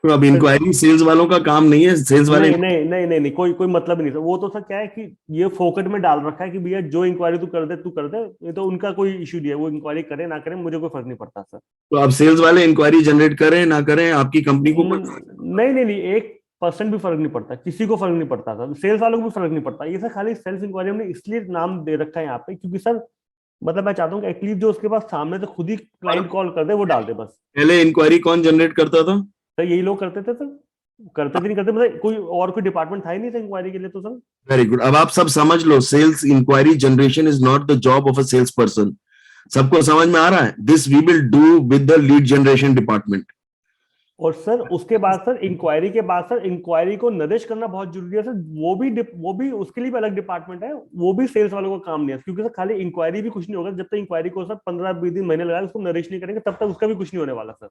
तो अब इंक्वायरी सेल्स वालों का काम नहीं है, सेल्स वाले नहीं नहीं नहीं नहीं, नहीं कोई मतलब नहीं सर, वो तो सर क्या है कि ये फोकट में डाल रखा है कि भैया जो इंक्वायरी तू कर दे, ये तो उनका कोई इशू नहीं है, वो इंक्वायरी करे ना करे मुझे कोई फर्क नहीं पड़ता सर। तो अब सेल्स वाले इंक्वायरी जनरेट करें ना करें आपकी कंपनी को नहीं नहीं नहीं, 1% भी फर्क नहीं पड़ता, किसी को फर्क नहीं पड़ता सर, सेल्स वालों को भी फर्क नहीं पड़ता। ये सर खाली सेल्फ इंक्वायरी हमने इसलिए नाम दे रखा है यहाँ पे, क्योंकि सर मतलब मैं चाहता हूँ कि एटलीस्ट जो उसके पास सामने से खुद ही क्लाइंट कॉल कर दे वो डाल दे बस। पहले इंक्वायरी कौन जनरेट करता था? सर यही लोग करते थे सर, करते थे नहीं करते, मतलब कोई डिपार्टमेंट था ही नहीं सर इंक्वायरी के लिए तो सर। Very good. अब आप सब समझ लो, sales inquiry generation is not the job of a sales person. सबको समझ में आ रहा है? This we will do with the lead generation department. और सर उसके बाद सर इंक्वायरी के बाद सर इंक्वायरी को निर्देश करना बहुत जरूरी है सर, वो भी उसके लिए भी अलग डिपार्टमेंट है, वो भी सेल्स वालों का काम नहीं है, क्योंकि सर खाली इंक्वायरी भी कुछ नहीं होगा जब तक इंक्वायरी को सर 15-20 दिन महीने लगा उसको नरेश नहीं करेंगे, तब तक उसका भी कुछ नहीं होने वाला sir.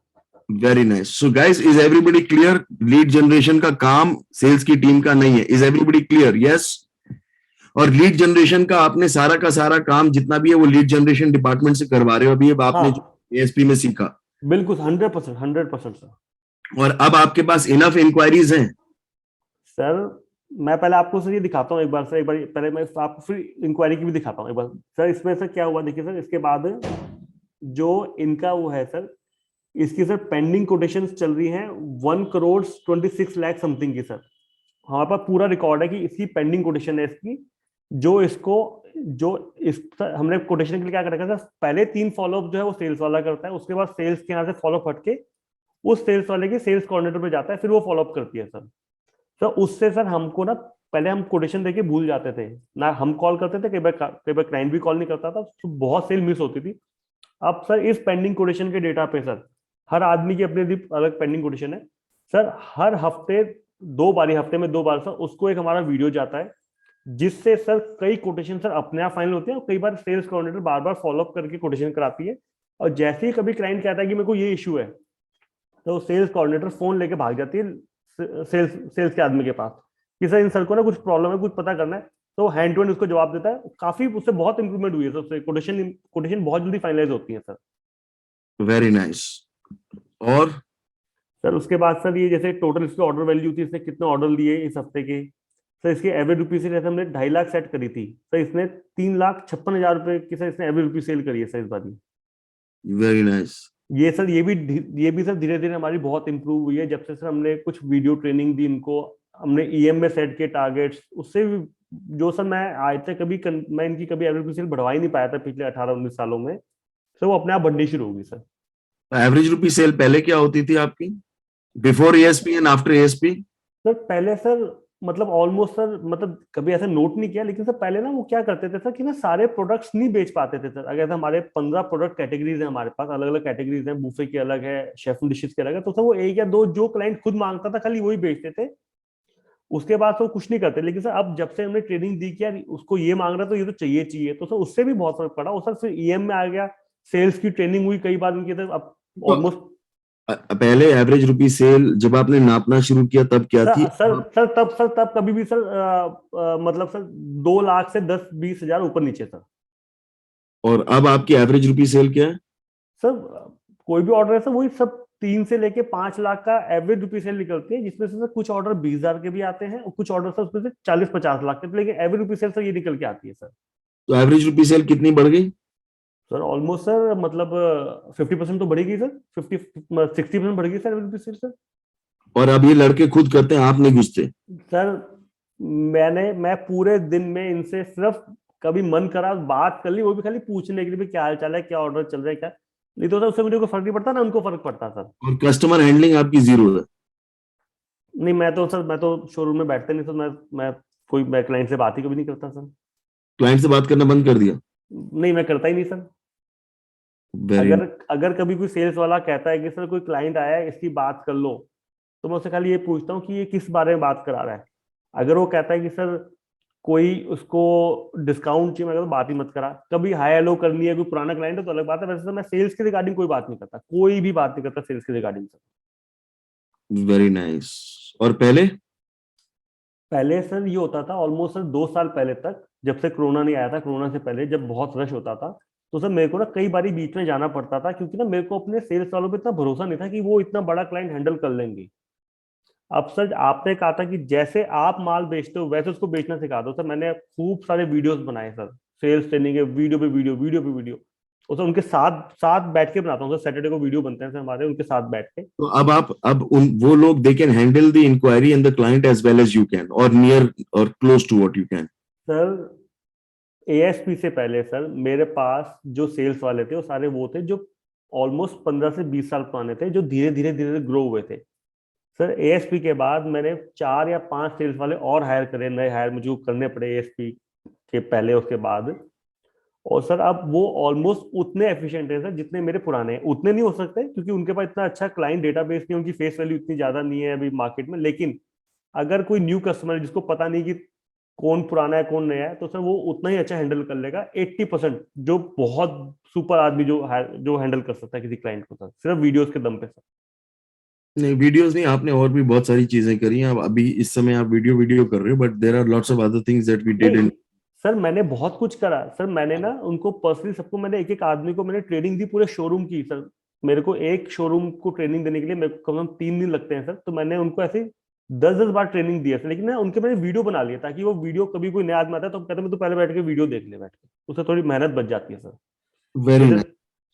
Very nice. So guys, is everybody clear? Lead generation का काम सेल्स की टीम का नहीं है। Is everybody clear? यस। और लीड जनरेशन का आपने सारा का सारा काम जितना भी है वो लीड जनरेशन डिपार्टमेंट से करवा रहे हो अभी, अब आपने जो एएसपी में सीखा। बिल्कुल 100% सर। और अब आपके पास इनफ इंक्वायरीज हैं? सर मैं पहले आपको सर ये दिखाता हूँ एक बार सर, एक बार पहले मैं आपको फिर इंक्वायरी की भी दिखाता हूँ एक बार सर। इसमें सर क्या हुआ देखिए सर, इसके बाद जो इनका वो है सर, इसकी सर पेंडिंग कोटेशंस चल रही हैं 1,26,00,000 समथिंग की सर। हमारे पास पूरा रिकॉर्ड है कि इसकी पेंडिंग कोटेशन है इसकी, हमने कोटेशन के लिए क्या कर रखा है सर, पहले 3 फॉलोअप जो है वो सेल्स वाला करता है, उसके बाद सेल्स के यहाँ से फॉलोअप हटके उस सेल्स वाले की सेल्स कोऑर्डिनेटर पे जाता है, फिर वो फॉलोअप करती है सर। तो उससे सर हमको ना पहले हम कोटेशन देके भूल जाते थे ना, हम कॉल करते थे, कई बार क्लाइंट भी कॉल नहीं करता था, तो बहुत सेल मिस होती थी। अब सर इस पेंडिंग कोटेशन के डेटा पे सर हर आदमी की अपनी अलग पेंडिंग कोटेशन है सर। हर हफ्ते 2 बार, हफ्ते में 2 बार सर उसको एक हमारा वीडियो जाता है, जिससे सर कई कोटेशन सर अपने आप फाइनल होते हैं और कई बार सेल्स कोऑर्डिनेटर बार बार फॉलोअप करके कोटेशन कराती है। और जैसे ही कभी क्लाइंट कहता है कि मेरे को ये इशू है, तो सेल्स कोऑर्डिनेटर फोन लेके भाग जाती है सेल्स के आदमी के पास कि सर इन सर को ना कुछ प्रॉब्लम है, कुछ पता करना है। तो हैंड टू हैंड उसको जवाब देता है। काफी उससे बहुत इंप्रूवमेंट हुई है सर, कोटेशन बहुत जल्दी फाइनलाइज होती है सर। Very nice. और सर उसके बाद सर ये जैसे टोटल इसकी ऑर्डर वैल्यू थी, इसने कितने ऑर्डर लिए इस हफ्ते के, सर इसकी एवरेज रुपी सेल जैसे हमने 2.5 लाख सेट करी थी सर, इसने 3,56,000 रुपए की सर इसने एवरेज रुपी सेल करी है सर इस बार। Very nice. ये सर ये भी सर धीरे धीरे हमारी बहुत इंप्रूव हुई है जब से सर हमने कुछ वीडियो ट्रेनिंग दी इनको, हमने ईएम में सेट के टारगेट्स, उससे भी जो सर मैं आज तक मैं इनकी कभी एवरेज सेल बढ़वा ही नहीं पाया था पिछले 18-19 सालों में, सर वो अपने आप बढ़नी शुरू होगी सर। एवरेज रुपी सेल पहले क्या होती थी आपकी, before ASP and after ASP? Sir पहले सर मतलब ऑलमोस्ट सर मतलब कभी ऐसा नोट नहीं किया, लेकिन सर पहले ना वो क्या करते थे सर कि ना सारे प्रोडक्ट्स नहीं बेच पाते थे सर। अगर हमारे 15 प्रोडक्ट कैटेगरीज है, हमारे पास अलग अलग कैटेगरीज हैं, बूफे की अलग है, शेफ डिशेस की अलग है, तो सर वो 1 या 2 जो क्लाइंट खुद मांगता था खाली वही बेचते थे, उसके बाद तो कुछ नहीं करते। लेकिन सर अब जब से हमने ट्रेनिंग दी कि यार उसको ये मांग रहा तो ये तो चाहिए चाहिए, तो सर उससे भी बहुत फर्क पड़ा। और सर फिर ईएम में आ गया, सेल्स की ट्रेनिंग हुई कई बार उनकी, अब ऑलमोस्ट पहले एवरेज रुपी सेल जब आपने नापना शुरू किया तब क्या थी? तब कभी भी सर मतलब सर 2 लाख से 10-20 हजार ऊपर नीचे सर। और अब आपकी एवरेज रुपी सेल क्या है? सर कोई भी ऑर्डर है सर वही सब 3 से लेके 5 लाख का एवरेज रुपी सेल निकलती है, जिसमें से सर कुछ ऑर्डर 20,000 के भी आते हैं और कुछ ऑर्डर सर उसमें से 40-50 लाख के, लेकिन एवरेज रुपी सेल सर ये निकल के आती है सर। तो एवरेज रुपी सेल कितनी बढ़ गई? सर ऑलमोस्ट सर मतलब 50% तो बढ़ेगी सर, 60% बढ़ गई सर एवरेज रुपी सेल सर। और अब ये लड़के खुद करते हैं, आप नहीं घुसते? सर मैं पूरे दिन में इनसे सिर्फ कभी मन करा बात कर ली, वो भी खाली पूछने के लिए क्या हाल चाल है, क्या ऑर्डर चल रहा है क्या, नहीं तो सर उससे मुझे कोई फर्क नहीं पड़ता ना उनको फर्क पड़ता सर। और कस्टमर हैंडलिंग आपकी जीरो है? नहीं मैं तो शोरूम में बैठते नहीं सर, मैं क्लाइंट से बात ही कभी नहीं करता सर। क्लाइंट से बात करना बंद कर दिया? नहीं मैं करता ही नहीं सर। वेरी अगर कभी कोई सेल्स वाला कहता है कि सर कोई क्लाइंट आया है इसकी बात कर लो, तो मैं उससे खाली ये पूछता हूँ कि ये किस बारे में बात करा रहा है। अगर वो कहता है कि सर कोई उसको डिस्काउंट चाहिए, मैं कहता बात ही मत करा। कभी हाई हेलो करनी है, कोई पुराना क्लाइंट है तो अलग बात है, वैसे तो मैं सेल्स के रिगार्डिंग कोई बात नहीं करता, कोई भी बात नहीं करता सेल्स के रिगार्डिंग सर। Very nice. और पहले सर ये होता था ऑलमोस्ट सर 2 साल पहले तक, जब से कोरोना नहीं आया था, कोरोना से पहले जब बहुत रश होता था, तो सर मेरे को ना कई बारी बीच में जाना पड़ता था, क्योंकि ना मेरे को अपने सेल्स वालों पे इतना भरोसा नहीं था कि वो इतना बड़ा क्लाइंट हैंडल कर लेंगे। अब सर आपने कहा था कि जैसे आप माल बेचते हो वैसे उसको बेचना सिखा दो, सर मैंने खूब सारे वीडियोस बनाए सर, सेल्स ट्रेनिंग के वीडियो पे वीडियो, और सर उनके साथ साथ बैठ के बनाता हूँ सर। सैटरडे को वीडियो बनते हैं सर हमारे, उनके साथ बैठ के। तो अब वो लोग they can handle the inquiry and the client as well as you can, और नियर और close to what you can. Sir ASP से पहले सर मेरे पास जो सेल्स वाले थे वो सारे वो थे जो ऑलमोस्ट 15 से 20 साल पुराने थे, जो धीरे धीरे ग्रो हुए थे। सर एएसपी के बाद मैंने 4 या 5 सेल्स वाले और हायर करे, नए हायर मुझे करने पड़े एएसपी के पहले उसके बाद। और सर अब वो ऑलमोस्ट उतने एफिशिएंट है सर जितने मेरे पुराने हैं। उतने नहीं हो सकते क्योंकि उनके पास इतना अच्छा क्लाइंट डेटाबेस नहीं, उनकी फेस वैल्यू इतनी ज्यादा नहीं है अभी मार्केट में। लेकिन अगर कोई न्यू कस्टमर है जिसको पता नहीं कि कौन पुराना है कौन नया है, तो सर वो उतना ही अच्छा हैंडल कर लेगा 80%, जो बहुत सुपर आदमी जो हैंडल कर सकता है किसी क्लाइंट को सर, सिर्फ वीडियोस के दम पे सर। नहीं वीडियोस नहीं, आपने और भी बहुत सारी चीजें करी हैं। अभी इस समय आप वीडियो कर रहे हो, but there are lots of other things that we did in. Sir मैंने बहुत कुछ करा सर, मैंने ना उनको पर्सनली सबको मैंने एक आदमी को मैंने ट्रेनिंग दी पूरे शोरूम की सर। मेरे को एक शोरूम को ट्रेनिंग देने के लिए मेरे को कम से कम 3 दिन लगते हैं सर, तो मैंने उनको ऐसे 10-10 बार ट्रेनिंग दी है। लेकिन ना उनके मैंने वीडियो बना लिया ताकि वो वीडियो कभी कोई नया आदमी आता है तो कहते मैं तो पहले बैठ के वीडियो देख ले, बैठ के उससे थोड़ी मेहनत बच जाती है सर। Very nice.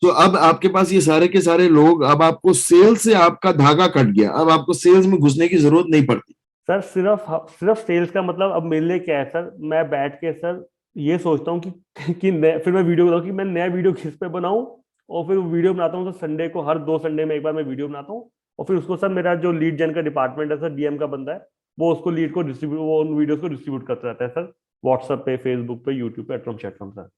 तो अब आपके पास ये सारे के सारे लोग, अब आपको सेल्स से आपका धागा कट गया, अब आपको सेल्स में घुसने की जरूरत नहीं पड़ती सर। सिर्फ सेल्स का मतलब अब मेरे लिए क्या है सर, मैं बैठ के सर ये सोचता हूँ कि फिर मैं वीडियो बनाऊँ कि मैं नया वीडियो किस पे बनाऊँ, और फिर वीडियो बनाता हूँ सर संडे को, हर 2 संडे में एक बार मैं वीडियो बनाता हूँ। और फिर उसको सर मेरा जो लीड जन का डिपार्टमेंट है सर, डीएम का बंदा है, वो उसको लीड को डिस्ट्रीब्यूट, वो उन वीडियोस को डिस्ट्रीब्यूट करता रहता है सर, व्हाट्सएप पे, फेसबुक पे, यूट्यूब पे, एटम सर।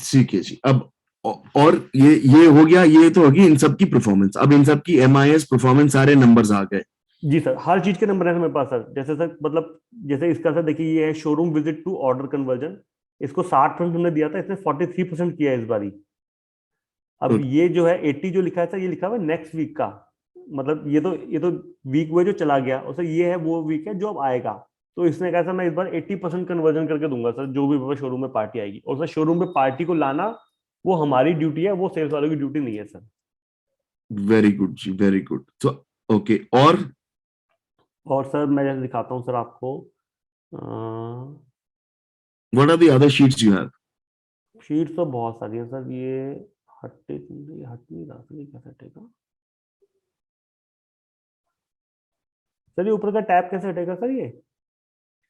ठीक है जी। अब और ये हो गया, ये तो होगी इन सब की परफॉर्मेंस। अब इन सब की MIS परफॉर्मेंस सारे नंबर्स आ गए। जी सर, हर चीज के नंबर है मेरे पास सर। जैसे सर मतलब जैसे इसका सर देखिए, ये है showroom visit to order conversion. इसको 60% हमने दिया था, इसने 43% किया है इस बारी। अब Okay. ये जो है 80 जो लिखा है सर, ये लिखा हुआ है नेक्स्ट वीक का। मतलब ये तो वीक हुआ जो चला गया, और सर ये है वो वीक है जो अब आएगा। तो इसने कहा सर मैं इस बार 80% कन्वर्जन करके दूंगा सर, जो भी मेरे शोरूम में पार्टी आएगी। और सर शोरूम में पार्टी को लाना वो हमारी ड्यूटी है, वो सेल्स वालों की ड्यूटी नहीं है सर। वेरी गुड जी, वेरी गुड। तो ओके, और सर मैं जैसे दिखाता हूँ सर आपको, what are the other sheets you have? Sheet तो बहुत सारी है सर। ये हट नहीं रहा सर, ये कैसे हटेगा सर? ये ऊपर का टैब कैसे हटेगा सर? ये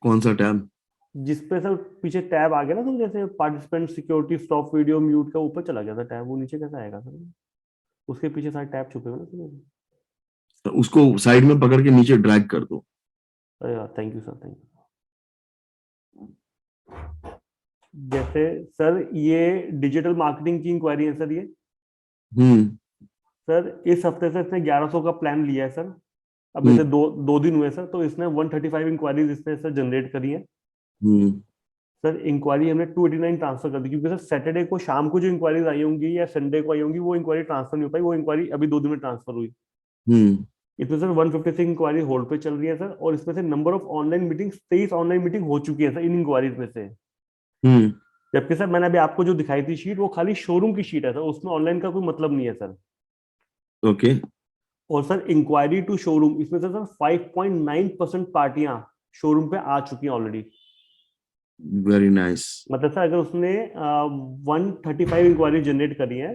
कौन सा टैब? जिसपे सर पीछे टैब आ गया ना सर, जैसे participant security stop video mute का ऊपर चला गया था टैब, वो नीचे कैसे आएगा सर? उसके पीछे सारे टैब छुपे हुए ना सर। तो उसको साइड में पकड़ के नीचे ड्रैग कर दो। अरे यार, thank you sir, thank you. जैसे सर ये डिजिटल मार्केटिंग की इंक्वायरी है सर। ये सर इस हफ्ते से इसने 1100 का प्लान लिया है सर। अब जैसे दो दिन हुए सर, तो इसने 135 इंक्वायरीज इसने सर जनरेट करी है। सर इंक्वायरी हमने 289 ट्रांसफर कर दी, क्योंकि सर सैटरडे को शाम को जो इंक्वायरीज आई होंगी या संडे को आई होंगी, वो इंक्वायरी ट्रांसफर नहीं हो पाई। वो इंक्वायरी अभी 2 दिन में ट्रांसफर हुई। इसमें सर 156 इंक्वायरी होल्ड पे चल रही है सर। और इसमें से number of online meeting 23 online meeting हो चुकी है सर इन इंक्वायरीज में से। जबकि सर मैंने अभी आपको जो दिखाई थी शीट, वो खाली शोरूम की शीट है सर, उसमें ऑनलाइन का कोई मतलब नहीं है सर। ओके। और सर इंक्वायरी टू शोरूम, इसमें से सर 5.9% पार्टियां शोरूम पे आ चुकी हैं ऑलरेडी। Very nice. मतलब सर अगर उसने 135 इंक्वायरी जनरेट करी है,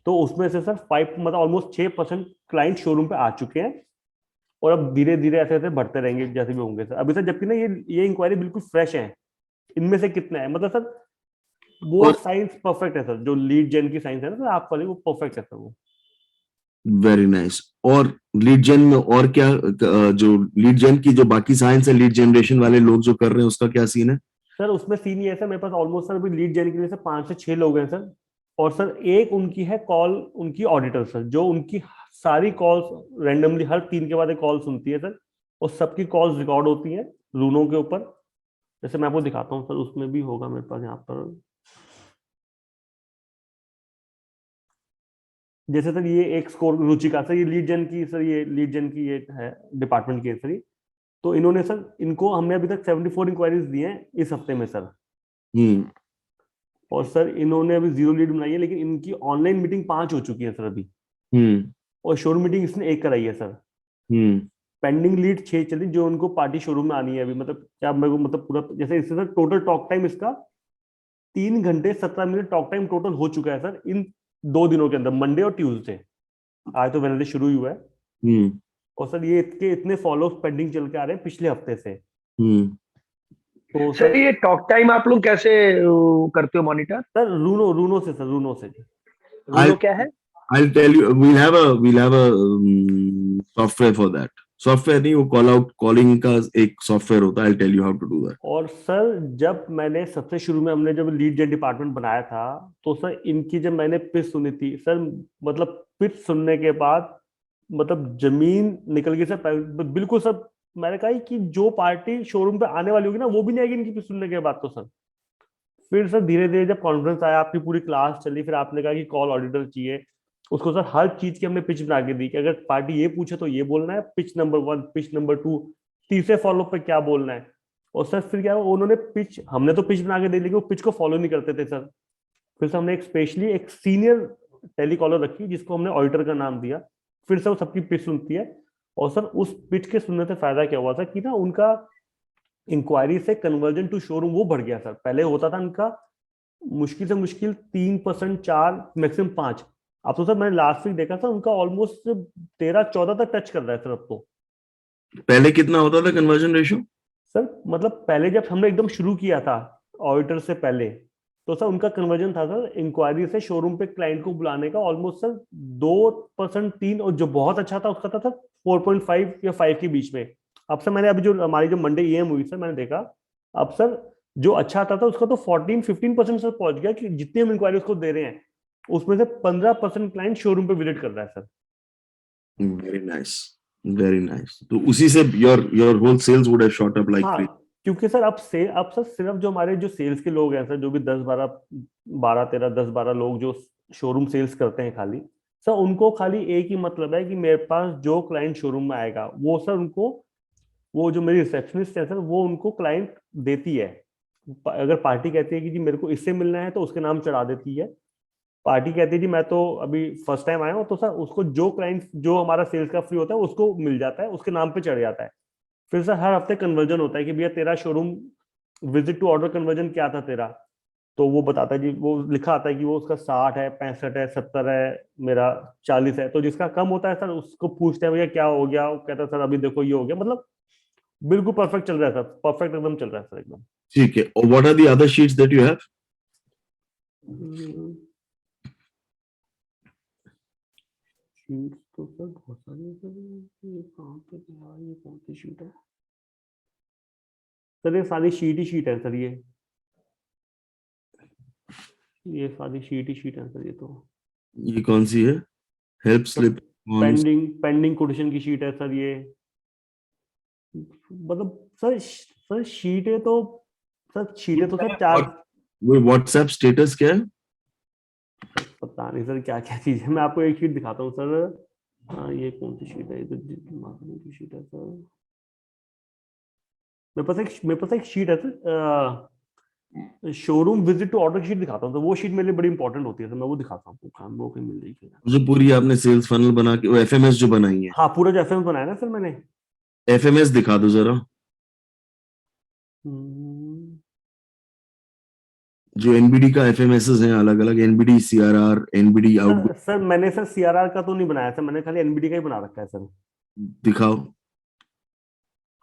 तो उसमें से सर 5 मतलब ऑलमोस्ट 6% क्लाइंट शोरूम पे आ चुके हैं। और अब धीरे धीरे ऐसे ऐसे बढ़ते रहेंगे जैसे भी होंगे सर। अभी सर जबकि ना ये इंक्वायरी बिल्कुल फ्रेश है। इनमें से कितना है मतलब सर, वो साइंस परफेक्ट है सर। जो लीड जेन की साइंस है ना सर आप वाली, वो परफेक्ट है सर वो। Very nice. और लीड जेन में और क्या, जो लीड जेन की जो बाकी साइंस है, लीड जनरेशन वाले लोग जो कर रहे हैं, उसका क्या सीन है? सर उसमें सीन ये है सर, मेरे पास ऑलमोस्ट सर अभी लीड जेन के लिए सर 5 से 6 लोग हैं सर। और सर एक उनकी है कॉल, उनकी ऑडिटर सर, जो उनकी सारी कॉल्स रैंडमली हर 3 के बाद एक कॉल सुनती है सर। और सबकी कॉल्स रिकॉर्ड होती हैं रूनो के ऊपर। जैसे मैं आपको दिखाता हूँ सर, उसमें भी होगा मेरे पास यहाँ पर। जैसे सर ये एक स्कोर रुचिका सर, ये लीड जेन की सर, ये लीड जेन की ये है डिपार्टमेंट की है सर ये। तो इन्होंने सर, इनको हमने अभी तक 74 इंक्वायरीज दी हैं इस हफ्ते में सर। और सर इन्होंने अभी 0 लीड बनाई है, लेकिन इनकी ऑनलाइन मीटिंग 5 हो चुकी है सर अभी। और शोरूम मीटिंग इसने 1 कराई है सर। पेंडिंग लीड 6 चली, जो उनको पार्टी शोरूम में आनी है अभी। मतलब क्या मेरे को मतलब पूरा, जैसे इससे सर टोटल टॉक टाइम इसका 3 घंटे 17 मिनट टॉक टाइम टोटल हो चुका है सर इन 2 दिनों के अंदर, मंडे और ट्यूसडे। आज तो वेडनेसडे शुरू ही हुआ है। और सर ये इतने फॉलो पेंडिंग चल के आ रहे हैं पिछले हफ्ते से। तो सर ये टॉक टाइम आप लोग कैसे करते हो मॉनिटर? सर रूनो से सर, रूनो से। रूनो क्या है? I'll tell you, we'll have a software for that. Software नहीं, वो कॉल आउट कॉलिंग का एक सॉफ्टवेयर होता है। I'll tell you how to do that. और सर जब मैंने सबसे शुरू में हमने जब लीड जेन डिपार्टमेंट बनाया था, तो सर इनकी जब मैंने पिच सुनी थी सर, मतलब पिच सुनने के बाद मतलब जमीन निकल गई सर बिल्कुल सर। मैंने कहा कि जो पार्टी शोरूम पे आने वाली होगी ना, वो भी नहीं आएगी इनकी पिच सुनने के बाद तो सर। फिर सर धीरे धीरे जब कॉन्फ्रेंस आया, आपकी पूरी क्लास चली, फिर आपने कहा कि कॉल ऑडिटर चाहिए। उसको सर हर चीज की हमने पिच बना के दी कि अगर पार्टी ये पूछे तो ये बोलना है, पिच नंबर 1, पिच नंबर 2, तीसरे फॉलो पे क्या बोलना है। और सर फिर क्या, उन्होंने पिच, हमने तो पिच बना के दे दी, लेकिन वो पिच को फॉलो नहीं करते थे सर। फिर से हमने एक स्पेशली एक सीनियर टेलीकॉलर रखी, जिसको हमने ऑडिटर का नाम दिया। फिर से वो सबकी पिच सुनती है। और सर उस पिच के सुनने से फायदा क्या हुआ था कि ना, उनका इंक्वायरी से कन्वर्जन टू शोरूम वो बढ़ गया सर। पहले होता था उनका मुश्किल से मुश्किल 3%, 4, मैक्सिमम 5। अब तो सर मैंने लास्ट वीक देखा था, उनका ऑलमोस्ट 13-14 तक टच कर रहा है सर अब तो। पहले कितना होता था कन्वर्जन रेशियो? सर मतलब पहले जब हमने एकदम शुरू किया था ऑडिटर से पहले, तो सर उनका कन्वर्जन था सर इंक्वायरी से शोरूम पे क्लाइंट को बुलाने का ऑलमोस्ट सर 2%, 3, और जो बहुत अच्छा था उसका था सर 4.5 या 5 के बीच में। अब सर मैंने अभी जो हमारी जो मंडे EM हुई सर, मैंने देखा अब सर जो अच्छा था उसका तो 14-15% सर पहुंच गया, कि जितनी हम इंक्वायरी उसको दे रहे हैं उसमें से 15% क्लाइंट शोरूम पे विजिट कर रहा है sir. Very nice, very nice. तो उसी से your whole sales would have shot up like हाँ, क्रेजी। क्योंकि सर अब सर सिर्फ जो हमारे जो सेल्स के लोग हैं सर, जो भी 10-12 लोग जो शोरूम सेल्स करते हैं खाली सर, उनको खाली एक ही मतलब है कि मेरे पास जो क्लाइंट शोरूम में आएगा वो सर उनको, वो जो मेरी रिसेप्शनिस्ट है सर, वो उनको क्लाइंट देती है। अगर पार्टी कहती है कि जी मेरे को इससे मिलना है तो उसके नाम चढ़ा देती है। पार्टी कहती है जी मैं तो अभी फर्स्ट टाइम आया हूँ, तो सर उसको जो क्लाइंट जो हमारा सेल्स का फ्री होता है उसको मिल जाता है, उसके नाम पे चढ़ जाता है। फिर सर हर हफ्ते कन्वर्जन होता है कि भैया तेरा showroom visit to order conversion क्या था तेरा, तो वो बताता है जी, वो लिखा आता है कि वो उसका 60 है, 65 है, 70 है, मेरा 40 है। तो जिसका कम होता है सर उसको पूछते हैं भैया क्या हो गया, वो कहता है सर अभी देखो ये हो गया। मतलब बिल्कुल परफेक्ट चल रहा है सर, परफेक्ट एकदम चल रहा है सर एकदम। ठीक है, और what are the other sheets that you have? Sheet तो सर बहुत सारी है सर, ये कहाँ पे गया, ये कौन सी शीट है सर? ये सारी शीट ही शीट है सर, ये सारी शीट ही शीट है सर। ये कौन सी है? हेल्प स्लिप, पेंडिंग कोटेशन की शीट है सर ये। मतलब सर शीटें तो सर चार। वो व्हाट्सएप स्टेटस क्या है? पता नहीं सर क्या क्या चीज है, मैं आपको एक शीट दिखाता हूँ सर। ये कौन सी शीट है? ये तो मार्केटिंग की शीट है सर। मेरे पास एक शीट है sir, showroom visit to order की शीट दिखाता हूँ। तो वो शीट मेरे लिए बड़ी इंपॉर्टेंट होती है सर, मैं वो दिखाता हूँ। काम वो कहीं मिल जाएगी। जो पूरी आपने सेल्स फनल बना के वो एफएमएस जो बनाई है, हाँ, पूरा जो एफएम बनाया ना सर मैंने। एफएमएस दिखा दो जरा। जो एनबीडी का एफएमएस हैं अलग अलग, NBD CRR, NBD outgoing, sir मैंने सर सीआरआर का तो नहीं बनाया सर, मैंने खाली एनबीडी का ही बना रखा है सर। दिखाओ।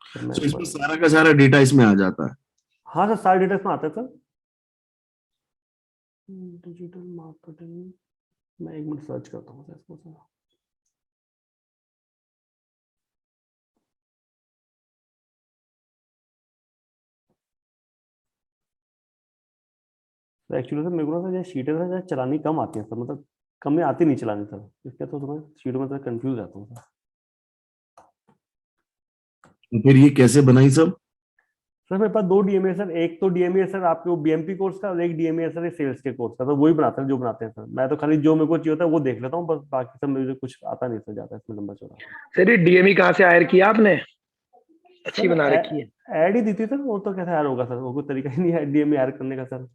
सर मैं तो एक इसमें बार- सारा का सारा डेटा इसमें आ जाता है। हाँ सर, सारे डिटेल्स में आता है सर। डिजिटल मार्केटिंग, मैं एक मिनट सर्च करता हूँ सर इसको सर। एक्चुअली सर मेरे को ना सर ये शीटें सर चलानी कम आती है सर, मतलब कम में आती नहीं चलानी सर, इसके तो मैं शीटों में सर कंफ्यूज रहता हूँ सर। तो फिर ये कैसे बनाई सब? सर मेरे पास 2 डीएमए सर, एक तो डीएमए सर आपके वो बीएमपी कोर्स का, और एक डीएमए सर ये सेल्स के कोर्स का। तो वही बनाते हैं जो बनाते हैं सर, मैं तो खाली जो मेरे को चाहिए होता है वो देख लेता हूँ बस, बाकी सब मुझे कुछ आता नहीं सर ज्यादा इसमें लंबा चौड़ा। सर ये डीएमई कहाँ से हायर किया आपने? अच्छी बना रखी है। ऐड ही दी थी सर, वो तो कैसे हायर होगा सर, वो कोई तरीका ही नहीं है डीएमए हायर करने का सर।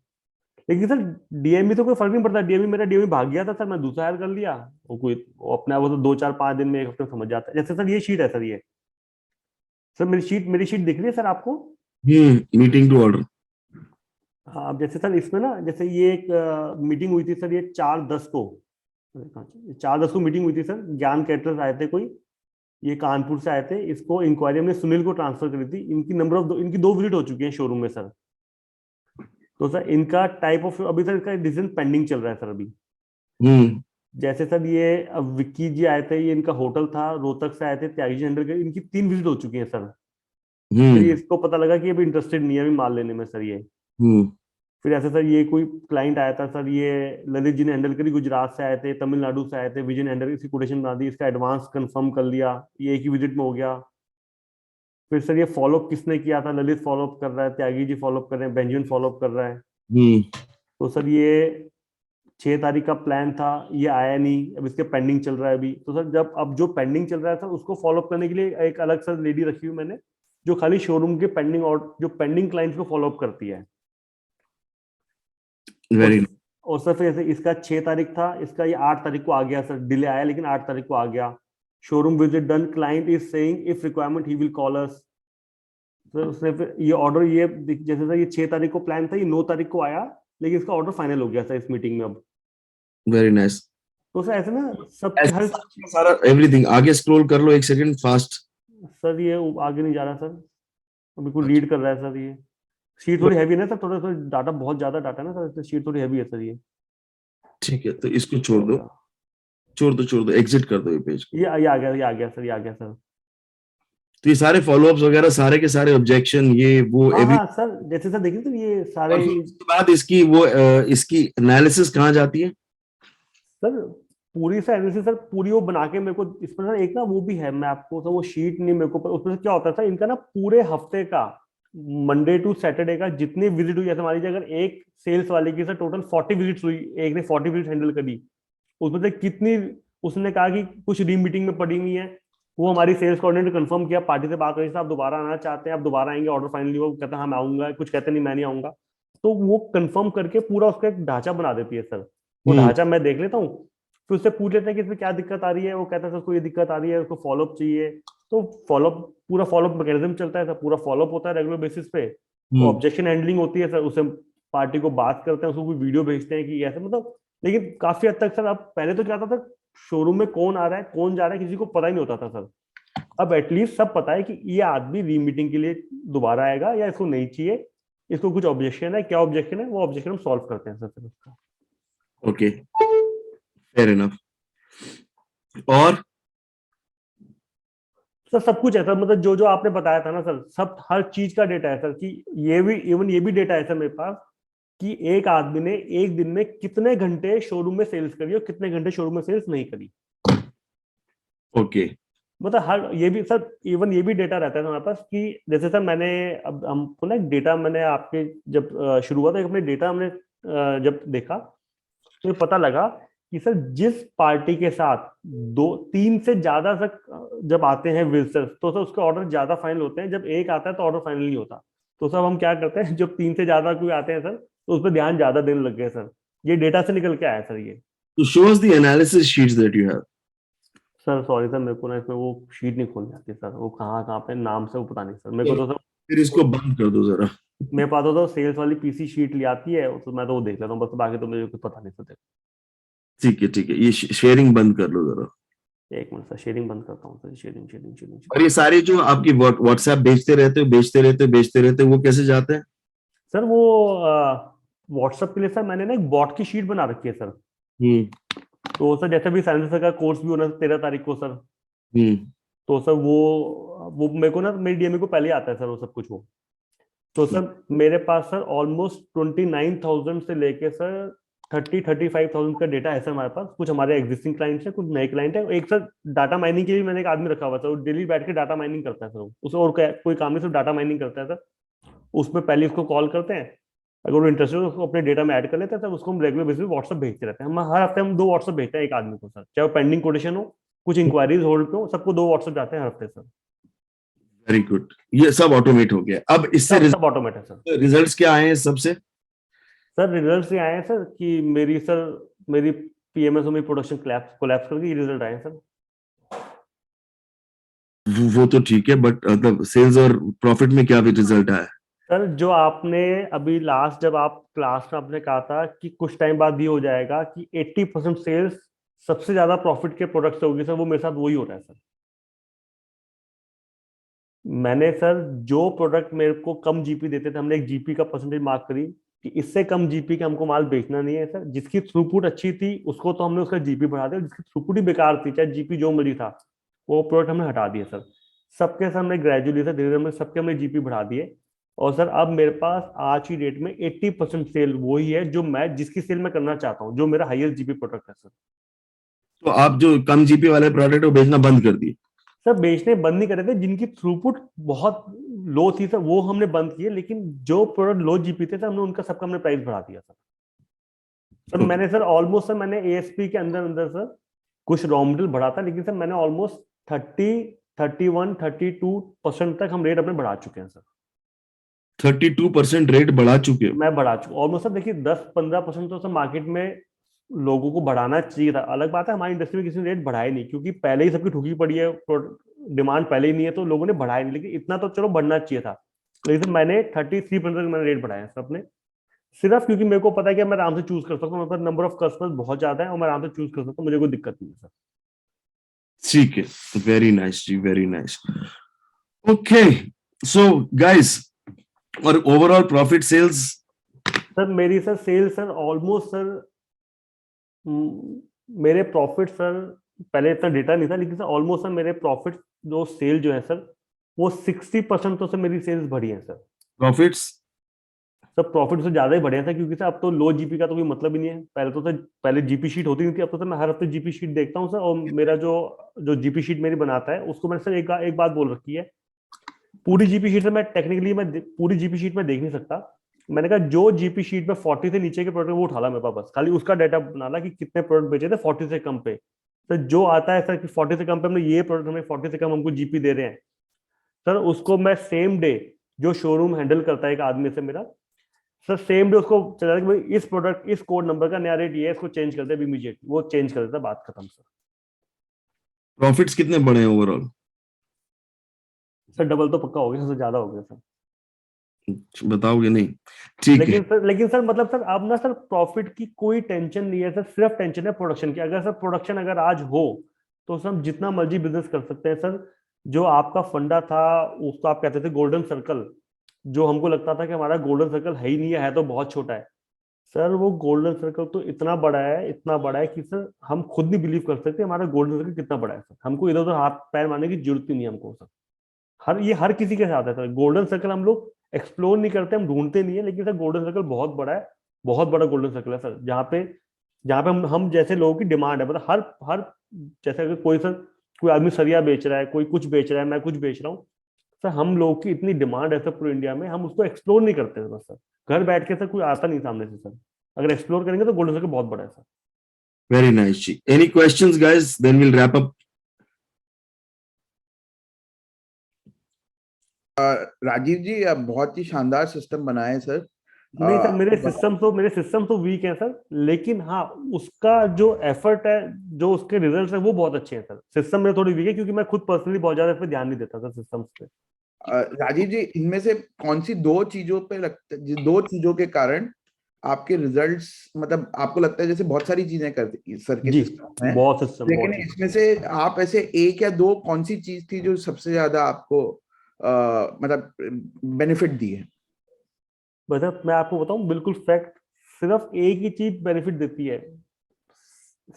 लेकिन सर डीएमई तो कोई फर्क नहीं पड़ता, मेरा डीएमई भाग गया था सर, मैं दूसरा हायर कर लिया। वो अपने आप वो तो 2-4-5 दिन में, 1 हफ्ते में समझ जाता है। जैसे सर ये शीट है सर, ये सर मेरी शीट दिख रही है सर आपको? Meeting to order. हाँ, अब जैसे सर इसमें ना, जैसे ये एक मीटिंग हुई थी सर, ये 4/10 को, 4/10 को मीटिंग हुई थी सर। ज्ञान कैटरर्स आए थे कोई, ये कानपुर से आए थे। इसको इंक्वायरी हमने सुनील को ट्रांसफर करी थी। इनकी 2 विजिट हो चुकी है शोरूम में सर। तो सर इनका टाइप ऑफ, अभी सर इसका डिसीजन पेंडिंग चल रहा है सर अभी। जैसे सर ये अब विक्की जी आए थे, ये इनका होटल था, रोहतक से आए थे, त्यागी जी हैंडल कर, इनकी 3 विजिट हो चुकी है सर। फिर इसको पता लगा कि अभी इंटरेस्टेड नहीं है अभी माल लेने में सर ये। फिर ऐसे सर ये कोई क्लाइंट आया था सर, ये ललित जी ने हैंडल करी, गुजरात से आए थे, तमिलनाडु से आए थे। विजय ने हैंडल इसकी कोटेशन बना दी, इसका एडवांस कंफर्म कर लिया, ये एक ही विजिट में हो गया। फिर सर ये फॉलोअप किसने किया था? ललित फॉलोअप कर रहा है, त्यागी जी फॉलोअप कर रहे हैं, बेंजामिन फॉलोअप कर रहा है। तो सर ये 6 तारीख का प्लान था, ये आया नहीं, अब इसके पेंडिंग चल रहा है अभी। तो सर अब जो पेंडिंग चल रहा है सर, उसको फॉलोअप करने के लिए एक अलग सर लेडी रखी हुई मैंने, जो खाली शोरूम के पेंडिंग और जो पेंडिंग क्लाइंट्स को फॉलोअप करती है। वेरी। और सर फिर इसका 6 तारीख था, इसका ये 8 तारीख को आ गया सर, डिले आया लेकिन 8 तारीख को आ गया। Showroom visit done, client is saying if requirement he will call us. Sir उसने फिर ये ऑर्डर, ये जैसे सर ये 6 तारीख को प्लान था, ये 9 तारीख को आया, लेकिन इसका ऑर्डर फाइनल हो गया सर इस मीटिंग में अब। Very nice. तो सर ऐसे ना सब हर सारा एवरीथिंग आगे स्क्रॉल कर लो एक सेकंड फास्ट। सर ये आगे नहीं जा रहा सर, बिल्कुल रीड कर रहा है सर। ये शीट थोड़ी हैवी है ना सर, थोड़ा डाटा, बहुत ज्यादा डाटा है ना सर, शीट थोड़ी हैवी है सर ये। ठीक है, तो इसको छोड़ दो, एग्जिट कर दो ये पेज को। ये आ गया सर। तो ये सारे फॉलोअप्स वगैरह, सारे के सारे ऑब्जेक्शन, ये वो हाँ सर, जैसे सर देखिए तो ये सारे। उसके बाद इसकी एनालिसिस कहाँ जाती है? सर पूरी सा एनालिसिस सर पूरी वो बना के मेरे को इस पर सर एक ना वो भी है, मैं आपको सर वो शीट नहीं मेरे को, पर उसमें से क्या होता है सर इनका ना पूरे हफ्ते का मंडे टू सैटरडे का जितनी विजिट हुई, जैसे मान लीजिए अगर एक सेल्स वाले की सर टोटल 40 विजिट्स हुई, एक ने 40 विजिट हैंडल करी, उसमें से कितनी उसने कहा कि कुछ री मीटिंग में पड़ी हुई है, वो हमारी सेल्स कोऑर्डिनेटर कंफर्म किया, पार्टी से बात हुई साहब दोबारा आना चाहते हैं, आप दोबारा आएंगे, ऑर्डर फाइनली वो कहता है हाँ मैं आऊंगा, कुछ कहते नहीं मैं नहीं आऊंगा, तो वो कंफर्म करके पूरा उसका एक ढांचा बना देती है सर। वो ढांचा मैं देख लेता हूँ, फिर उससे पूछ लेते हैं कि इसमें क्या दिक्कत आ रही है, वो कहता है सर उसको ये दिक्कत आ रही है, उसको फॉलोअप चाहिए, तो फॉलोअप पूरा फॉलोअप मैकेनिज्म चलता है सर, पूरा फॉलोअप होता है रेगुलर बेसिस पे, तो ऑब्जेक्शन हैंडलिंग होती है सर, उसे पार्टी को बात करते हैं, उसको कोई वीडियो भेजते हैं कि ऐसे मतलब, लेकिन काफी हद तक सर अब पहले तो क्या था शोरूम में कौन आ रहा है कौन जा रहा है किसी को पता ही नहीं होता था सर, अब एटलीस्ट सब पता है कि ये आदमी री मीटिंग के लिए दोबारा आएगा या इसको नहीं चाहिए, इसको कुछ ऑब्जेक्शन है, क्या ऑब्जेक्शन है वो ऑब्जेक्शन हम सॉल्व करते हैं सर फिर उसका। Okay, fair enough. और सर सब कुछ है सर, मतलब जो जो आपने बताया था ना सर, सब हर चीज का डेटा है सर, कि ये भी इवन ये भी डेटा है सर मेरे पास कि एक आदमी ने एक दिन में कितने घंटे शोरूम में सेल्स करी और कितने घंटे शोरूम में सेल्स नहीं करी। ओके, मतलब हर ये भी सर इवन ये भी डेटा रहता है हमारे पास कि जैसे सर मैंने अब हमको ना डेटा मैंने आपके जब शुरू हुआ था अपने डेटा हमने जब देखा तो पता लगा कि सर जिस पार्टी के साथ 2-3 से ज्यादा तक जब आते हैं विजिटर्स तो सर उसके ऑर्डर ज्यादा फाइनल होते हैं, जब एक आता है तो ऑर्डर फाइनल नहीं होता, तो सर हम क्या करते हैं जब 3 से ज्यादा कोई आते हैं सर तो उस पर ध्यान ज्यादा देने लग गए सर, ये डेटा से निकल के आया सर ये। तो show us the analysis sheets that you have. Sir sorry sir मेरे को ना इसमें वो शीट नहीं खोलनी आती सर, वो कहाँ पे नाम से वो पता नहीं सर मेरे को, तो सर फिर इसको बंद कर दो जरा। मेरे पास तो सेल्स वाली पीसी शीट ले आती है तो मैं तो वो देख लेता हूँ बस, बाकी तो मुझे कुछ पता नहीं सर। ठीक है, ये शेयरिंग बंद कर लो जरा। एक मिनट सर शेयरिंग बंद करता हूँ सर, शेयरिंग। और ये सारे जो आपकी व्हाट्सएप बेचते रहते हो वो कैसे जाते हैं? सर वो व्हाट्सएप के लिए सर मैंने ना एक बॉट की शीट बना रखी है सर, तो सर जैसे भी साइलेंसर का कोर्स भी होना 13 तारीख को सर, तो सर वो मेरे को ना मेरी डीएमए को पहले आता है सर वो सब कुछ वो, तो सर मेरे पास सर ऑलमोस्ट 29,000 से लेके सर 30-35,000 का डेटा है सर हमारे पास, कुछ हमारे एग्जिस्टिंग क्लाइंट्स हैं कुछ नए क्लाइंट है, एक सर डाटा माइनिंग के लिए मैंने एक आदमी रखा हुआ था, वो डेली बैठ के डाटा माइनिंग करता है सर, उसे और कोई काम नहीं सिर्फ डाटा माइनिंग करता है सर, उसमें पहले उसको कॉल करते हैं, अगर वो इंटरेस्टेड है उसको अपने डेटा में ऐड कर लेते हैं सर, उसको हम रेगुलर बेसिस पे व्हाट्सएप भेजते रहते हैं, हम हर हफ्ते हम 2 व्हाट्सएप भेजते हैं एक आदमी को सर, चाहे वो पेंडिंग कोटेशन हो कुछ इंक्वायरीज होल्ड पे हो, सबको 2 व्हाट्सएप जाते हैं हर हफ्ते सर। वेरी गुड, ये सब ऑटोमेट हो गया। अब इससे सब ऑटोमेट है सर। रिजल्ट्स क्या आए हैं सबसे? सर रिजल्ट्स ये आए हैं सर कि मेरी पीएमएसओ में प्रोडक्शन कोलैप्स करके ये रिजल्ट आए हैं सर। वो तो ठीक है, बट मतलब सेल्स और प्रॉफिट में क्या भी रिजल्ट आया? सर जो आपने अभी लास्ट जब आप क्लास में आपने कहा था कि कुछ टाइम बाद ये हो जाएगा कि 80% सेल्स सबसे ज्यादा प्रॉफिट के प्रोडक्ट से होगी सर, वो मेरे साथ वही हो रहा है सर। मैंने सर जो प्रोडक्ट मेरे को कम जीपी देते थे हमने एक जीपी का परसेंटेज मार्क करी कि इससे कम जीपी का हमको माल बेचना नहीं है सर, जिसकी थ्रूपुट अच्छी थी उसको तो हमने उसका जीपी बढ़ा दिया, जिसकी थ्रूपुट ही बेकार थी चाहे जीपी जो मर्जी था वो प्रोडक्ट हमने हटा दिया सर, सबके सर हमने ग्रेजुअली सर धीरे धीरे सबके हमने जीपी बढ़ा दिए, और सर अब मेरे पास आज की डेट में 80% सेल वही है जो मैं जिसकी सेल मैं करना चाहता हूँ, जो मेरा हाईएस्ट जीपी प्रोडक्ट है सर। तो आप जो कम जीपी वाले प्रोडक्ट है वो बेचना बंद कर दिए? सर बेचने बंद नहीं करे थे, जिनकी थ्रूपुट बहुत लो थी सर वो हमने बंद किए, लेकिन जो प्रोडक्ट लो जीपी थे सर हमने उनका सबका हमने प्राइस बढ़ा दिया सर। मैंने सर ऑलमोस्ट सर मैंने एएसपी के अंदर अंदर सर कुछ रॉ मटेरियल बढ़ा था, लेकिन सर मैंने ऑलमोस्ट 31-32% तक हम रेट अपने बढ़ा चुके हैं सर। 32% रेट बढ़ा चुके हो? मैं बढ़ा चुका ऑलमोस्ट सर, देखिए 10-15% तो सर मार्केट में लोगों को बढ़ाना चाहिए था, अलग बात है हमारी इंडस्ट्री में किसी ने रेट बढ़ाया नहीं क्योंकि पहले ही सबकी ठुकी पड़ी है, डिमांड पहले ही नहीं है तो लोगों ने बढ़ाया नहीं, लेकिन इतना तो चलो बढ़ना चाहिए था, लेकिन मैंने 33% मैंने रेट बढ़ाया सब अपने, सिर्फ क्योंकि मेरे को पता है कि मैं आराम से चूज कर सकता हूँ, मेरे पास नंबर ऑफ कस्टमर्स बहुत ज्यादा है और मैं आराम से चूज कर सकता हूँ, मुझे कोई दिक्कत नहीं है सर। ठीक है, वेरी नाइस जी, very nice. Okay so guys, और ओवरऑल प्रॉफिट सेल्स? सर मेरी sir sale sir almost sir मेरे प्रॉफिट सर पहले इतना डेटा नहीं था, लेकिन सर ऑलमोस्ट सर मेरे प्रॉफिट जो सेल जो है सर वो 60% तो सर मेरी सेल्स बढ़ी है सर। प्रॉफिट्स? सर प्रॉफिट से ज्यादा ही बढ़िया था, क्योंकि सर अब तो लो जीपी का तो कोई मतलब ही नहीं है। पहले तो सर पहले जीपी शीट होती नहीं थी, अब तो सर मैं हर हफ्ते जीपी शीट देखता हूँ सर। और मेरा जो जो जीपी शीट मेरी बनाता है उसको मैंने सर एक बात बोल रखी है, पूरी जीपी शीट से मैं टेक्निकली पूरी जीपी शीट में देख नहीं सकता। मैंने कहा जो जीपी शीट में 40 से नीचे के प्रोडक्ट वो उठा ला मेरे पास, बस खाली उसका डाटा बना ला कि कितने प्रोडक्ट बेचे थे 40 से कम पे। सर जो आता है सर कि 40 से कम पे हमने ये प्रोडक्ट, हमें 40 से कम हमको जीपी दे रहे हैं सर, उसको मैं सेम डे, जो शोरूम हैंडल करता है एक आदमी से मेरा, सर सेम डे उसको चला कि भाई इस प्रोडक्ट इस कोड नंबर का नया रेट ये है, इसको चेंज कर दे इमीडिएट, वो चेंज कर देता, बात खत्म सर। प्रॉफिट्स कितने बढ़े हैं ओवरऑल? सर डबल तो पक्का हो गया, सबसे ज्यादा हो गया सर। बताओगे नहीं? ठीक है। लेकिन सर मतलब सर अब ना सर प्रॉफिट की कोई टेंशन नहीं है सर, सिर्फ टेंशन है प्रोडक्शन की। अगर सर प्रोडक्शन अगर आज हो तो सर हम जितना मर्जी बिजनेस कर सकते हैं सर। जो आपका फंडा था उसको आप कहते थे गोल्डन सर्कल, जो हमको लगता था कि हमारा गोल्डन सर्कल है ही नहीं है तो बहुत छोटा है सर, वो गोल्डन सर्कल तो इतना बड़ा है, इतना बड़ा है कि सर हम खुद नहीं बिलीव कर सकते हमारा गोल्डन सर्कल कितना बड़ा है सर। हमको इधर उधर हाथ पैर मारने की जरूरत ही नहीं है हमको सर। हर किसी के साथ है सर गोल्डन सर्कल, हम लोग एक्सप्लोर नहीं करते, हम ढूंढते नहीं है, लेकिन सर गोल्डन सर्कल बहुत बड़ा है, बहुत बड़ा गोल्डन सर्कल है सर, जहाँ पे हम जैसे लोगों की डिमांड है। मतलब हर हर जैसे अगर कोई आदमी सरिया बेच रहा है, कोई कुछ बेच रहा है, मैं कुछ बेच रहा हूँ सर, हम लोगों की इतनी डिमांड है सर पूरे इंडिया में, हम उसको एक्सप्लोर नहीं करते बस सर। घर बैठ के सर कोई आता नहीं सामने से सर, अगर एक्सप्लोर करेंगे तो गोल्डन सर्कल बहुत बड़ा है सर। वेरी नाइस जी। Any questions guys, then will wrap up. Rajiv ji, आप बहुत ही शानदार सिस्टम बनाए सर। नहीं सर, मेरे सिस्टम तो वीक है सर, लेकिन हाँ उसका जो एफर्ट है, जो उसके रिजल्ट्स है वो बहुत अच्छे हैं सर। सिस्टम मेरे थोड़ी वीक है क्योंकि मैं खुद पर्सनली बहुत ज्यादा इस पे ध्यान नहीं देता सर सिस्टम्स पे। राजीव जी, इनमें से कौन सी दो चीजों के कारण आपके रिजल्ट्स, मतलब आपको लगता है जैसे बहुत सारी चीजें करती सर के जी सिस्टम में, बहुत सिस्टम, लेकिन इसमें से आप ऐसे एक या दो कौन सी चीज थी जो सबसे ज्यादा आपको मतलब बेनिफिट दी है? मतलब मैं आपको बताऊं बिल्कुल फैक्ट, सिर्फ एक ही चीज बेनिफिट देती है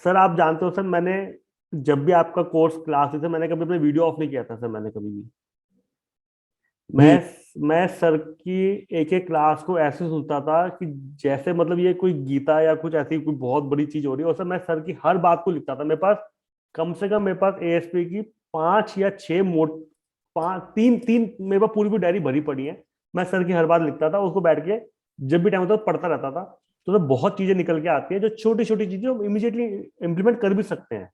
सर। आप जानते हो सर, मैंने जब भी आपका कोर्स क्लास थी सर, मैंने कभी अपना वीडियो ऑफ नहीं किया था सर, मैंने कभी भी। मैं सर की एक एक क्लास को ऐसे सुनता था कि जैसे मतलब ये कोई गीता या कुछ ऐसी कोई बहुत बड़ी चीज हो रही है। और सर मैं सर की हर बात को लिखता था, मेरे पास कम से कम मेरे पास एएसपी की 5 या 6 तीन मेरे पास पूरी डायरी भरी पड़ी है। मैं सर की हर बात लिखता था, उसको बैठ के जब भी टाइम होता पढ़ता रहता था। तो सर बहुत चीजें निकल के आती है, जो छोटी छोटी चीजें हम इमीडिएटली इम्प्लीमेंट कर भी सकते हैं।